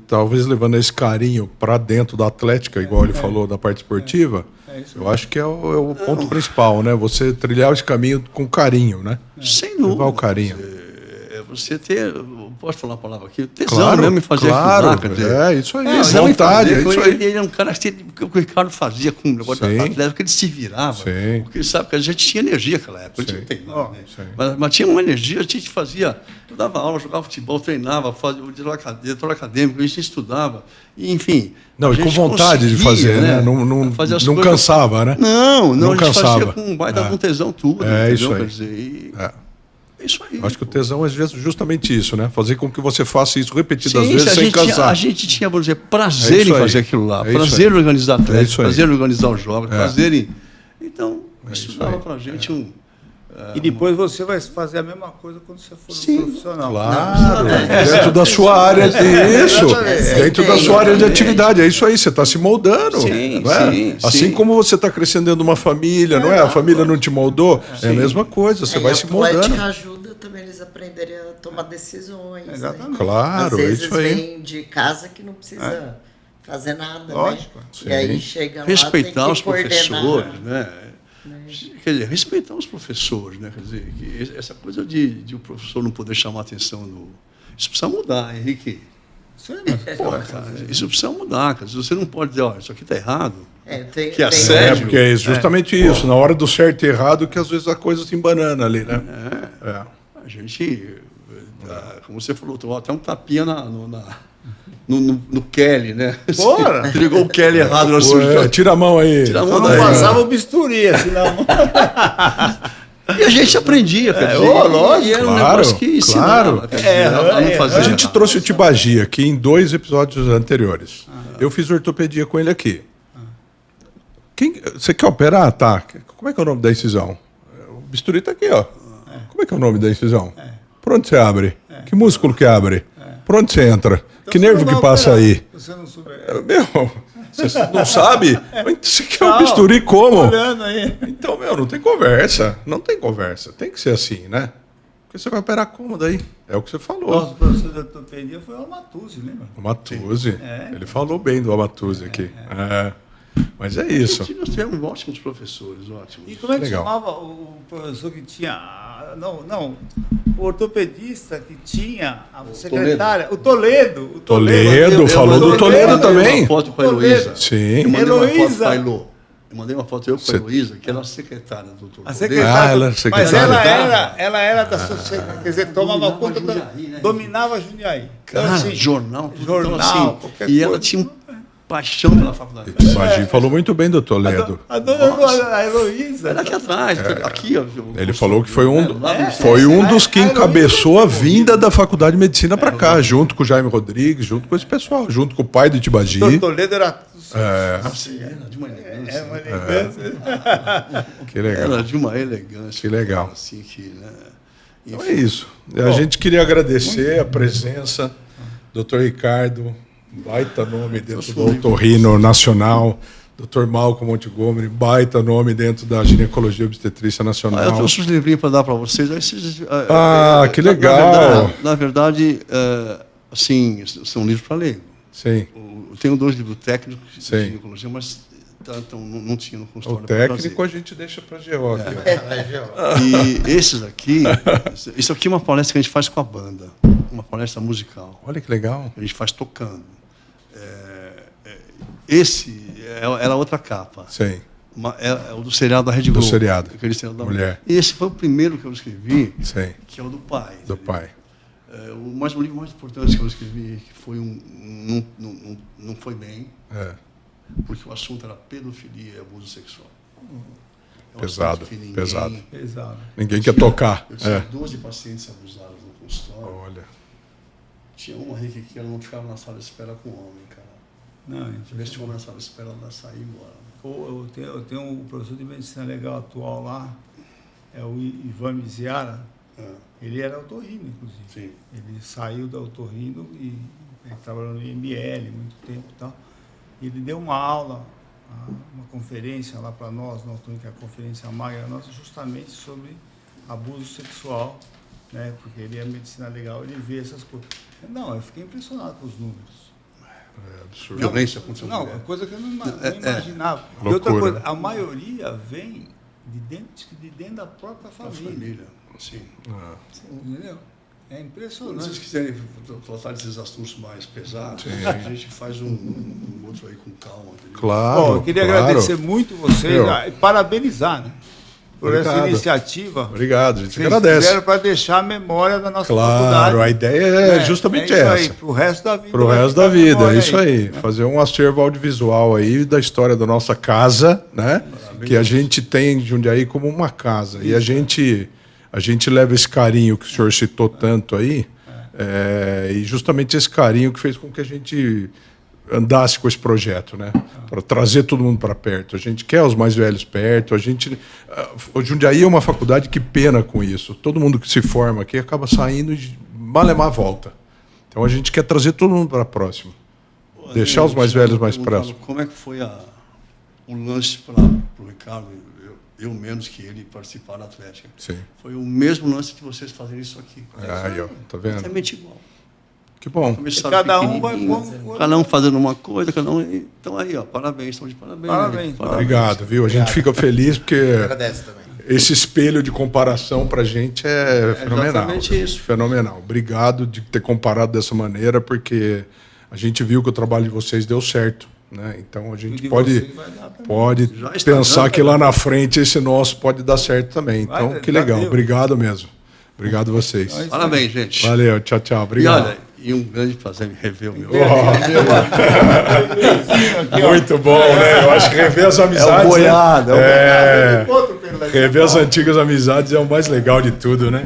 Talvez levando esse carinho para dentro da atlética, igual ele falou, da parte esportiva, eu acho que é o ponto principal, né? Você trilhar esse caminho com carinho, né? Sem dúvida. Levar o carinho. Você ter, posso falar uma palavra aqui? Tesão mesmo em fazer aquilo. Isso aí, vontade. Ele é um cara que o Ricardo fazia com o negócio da atlética, que ele se virava. Porque sabe que a gente tinha energia naquela época, a gente não tem nada, né? Mas tinha uma energia, a gente fazia, dava aula, jogava futebol, treinava, fazia o diretor acadêmico, a gente estudava, e, enfim. Não, e com vontade de fazer, né? Não cansava, né? Não, não a gente cansava. fazia com um baita com tesão tudo. Isso aí. Quer dizer, isso aí. Acho que o tesão é justamente isso, né? Fazer com que você faça isso repetidas vezes sem cansar. A gente tinha, vamos dizer, prazer em fazer aquilo lá, prazer em organizar atletas, prazer em organizar os jogos, prazer em... Então, isso dava para a gente E depois você vai fazer a mesma coisa quando você for um profissional. Claro, dentro da sua área. Isso, dentro da sua área de atividade. É isso aí, você está se moldando. Assim como você está crescendo dentro de uma família, não é? A família não te moldou, é a mesma coisa, você vai se moldando. A atlética ajuda também eles aprenderem a tomar decisões. Exatamente. Né? Claro, às vezes isso aí. vem de casa que não precisa fazer nada. Lógico. Né? E aí chega lá, respeitar tem que os professores, né? Quer dizer, respeitar os professores, né? Quer dizer, que essa coisa de o professor não poder chamar a atenção do... Isso precisa mudar, Henrique. Isso precisa mudar, cara. Você não pode dizer, olha, isso aqui está errado. Que assédio. Porque é justamente isso, na hora do certo e errado, que às vezes a coisa se embanana ali, né? A gente Como você falou, tomou até um tapinha no Kelly, né? Bora! Entregou o Kelly errado na sua. Tira a mão aí. Tira a mão não daí. passava o bisturi, assim, na mão. E a gente aprendia, quer dizer, lógico, e era um negócio que ensinava. A gente trouxe o Tibagi aqui em 2 episódios anteriores. Eu fiz ortopedia com ele aqui. Você quer operar? Tá. Como é que é o nome da incisão? O bisturi tá aqui, ó. Como é que é o nome da incisão? Por onde você abre? Que músculo que abre? Por onde você entra? Então, que nervo que passa aí? Você não souber. Você não sabe? Você quer um bisturi como? Olhando aí. Então, não tem conversa. Não tem conversa. Tem que ser assim, né? Porque você vai operar como daí? É o que você falou. Nosso professor de ortopedia foi o Amatuzzi, lembra? O Amatuzzi. Ele falou bem do Amatuzzi aqui. Mas é isso. Nós tivemos ótimos professores, ótimos. E como é que chamava o professor que tinha... o ortopedista que tinha a secretária... O Toledo. Falou do Toledo também. Eu mandei uma foto com a Heloísa. Sim. Eu mandei uma foto com a Elô. Eu mandei uma foto com a Heloísa, que era a secretária do doutor. A secretária. Ela é secretária. Mas ela era da sociedade, quer dizer, tomava conta, dominava Jundiaí. Então, assim, jornal, então, assim, e ela tinha paixão pela faculdade. Imagina, falou muito bem do Toledo. A dona Heloísa. Era aqui atrás, aqui. Ele falou que foi um dos que encabeçou a vinda da Faculdade de Medicina para cá, junto com o Jaime Rodrigues, junto com esse pessoal, junto com o pai do Tibagi. O Toledo era... Era de uma elegância. Uma elegância. Que legal. Era de uma elegância. Que legal. Assim, então é isso. A gente queria agradecer a presença do Dr. Ricardo, baita nome dentro do Otorrino Nacional, Dr. Malcolm Montgomery, baita nome dentro da Ginecologia e Obstetrícia Nacional. Eu trouxe uns livrinhos para dar para vocês. Que legal. Na verdade, assim, são livros para ler. Sim. Eu tenho 2 livros técnicos de ginecologia, mas não tinha no consultório. O técnico a gente deixa para a GO. E esses aqui, isso aqui é uma palestra que a gente faz com a banda, uma palestra musical. Olha que legal. A gente faz tocando. Esse era outra capa. Sim. É o do seriado da Rede Globo. Do seriado. Aquele seriado da Mulher. E esse foi o primeiro que eu escrevi, Sim. que é o do pai. Do pai. O livro mais importante que eu escrevi, que foi não foi bem, porque o assunto era pedofilia e abuso sexual. Pesado. Pesado. Ninguém quer tocar. Eu tinha 12 pacientes abusados no consultório. Olha. Tinha uma rica que ela não ficava na sala de espera com o homem, cara. Não, se tivesse uma na sala de espera, ela saía e embora. Eu tenho um professor de medicina legal atual lá, é o Ivan Miziara. Ele era otorrino, inclusive. Sim. Ele saiu da otorrino e trabalhou no IML muito tempo e tal. Ele deu uma aula, uma conferência lá para nós, na otorrino, que é a conferência magra nossa, justamente sobre abuso sexual, né? Porque ele é medicina legal, ele vê essas coisas. Não, eu fiquei impressionado com os números. Absurdo. Violência contra a mulher. Não, coisa que eu não imaginava. Loucura. E outra coisa, a maioria vem de dentro da própria família. Sim. Entendeu? É impressionante. Se vocês quiserem tratar desses assuntos mais pesados, a gente faz um outro aí com calma. Entendeu? Claro. Bom, eu queria agradecer muito vocês e parabenizar, né? Por essa iniciativa. Obrigado, a gente Vocês agradece. fizeram para deixar a memória da nossa faculdade. Claro, a ideia é justamente essa. Para o resto da vida. Para o resto da vida, é isso aí. Fazer um acervo audiovisual aí da história da nossa casa, né? Que a gente tem em Jundiaí como uma casa. E a gente leva esse carinho que o senhor citou tanto aí, e justamente esse carinho que fez com que a gente andasse com esse projeto, né? Para trazer todo mundo para perto. A gente quer os mais velhos perto. O Jundiaí é uma faculdade que pena com isso. Todo mundo que se forma aqui acaba saindo e malemar volta. Então a gente quer trazer todo mundo para próximo. Deixar os mais velhos mais próximos. Como é que foi o lance para o Ricardo, eu menos que ele, participar da Atlética? Sim. Foi o mesmo lance de vocês fazerem isso aqui. Aí, ó, tá vendo? Exatamente igual. Que bom. Cada um vai cada um fazendo uma coisa, cada um. Então aí, ó, parabéns, estão de parabéns. Parabéns. Obrigado, viu? A gente fica feliz porque Agradece também. esse espelho de comparação pra gente é fenomenal. Exatamente isso. Fenomenal. Obrigado de ter comparado dessa maneira, porque a gente viu que o trabalho de vocês deu certo, né? Então a gente pode pensar que lá na frente esse nosso pode dar certo também. Então, que legal. Obrigado mesmo. Obrigado a vocês. Parabéns, gente. Valeu, tchau, tchau. Obrigado. E olha, e um grande prazer me rever o meu. Muito bom, né? Eu acho que rever as amizades. É o boiado, rever as antigas amizades é o mais legal de tudo, né?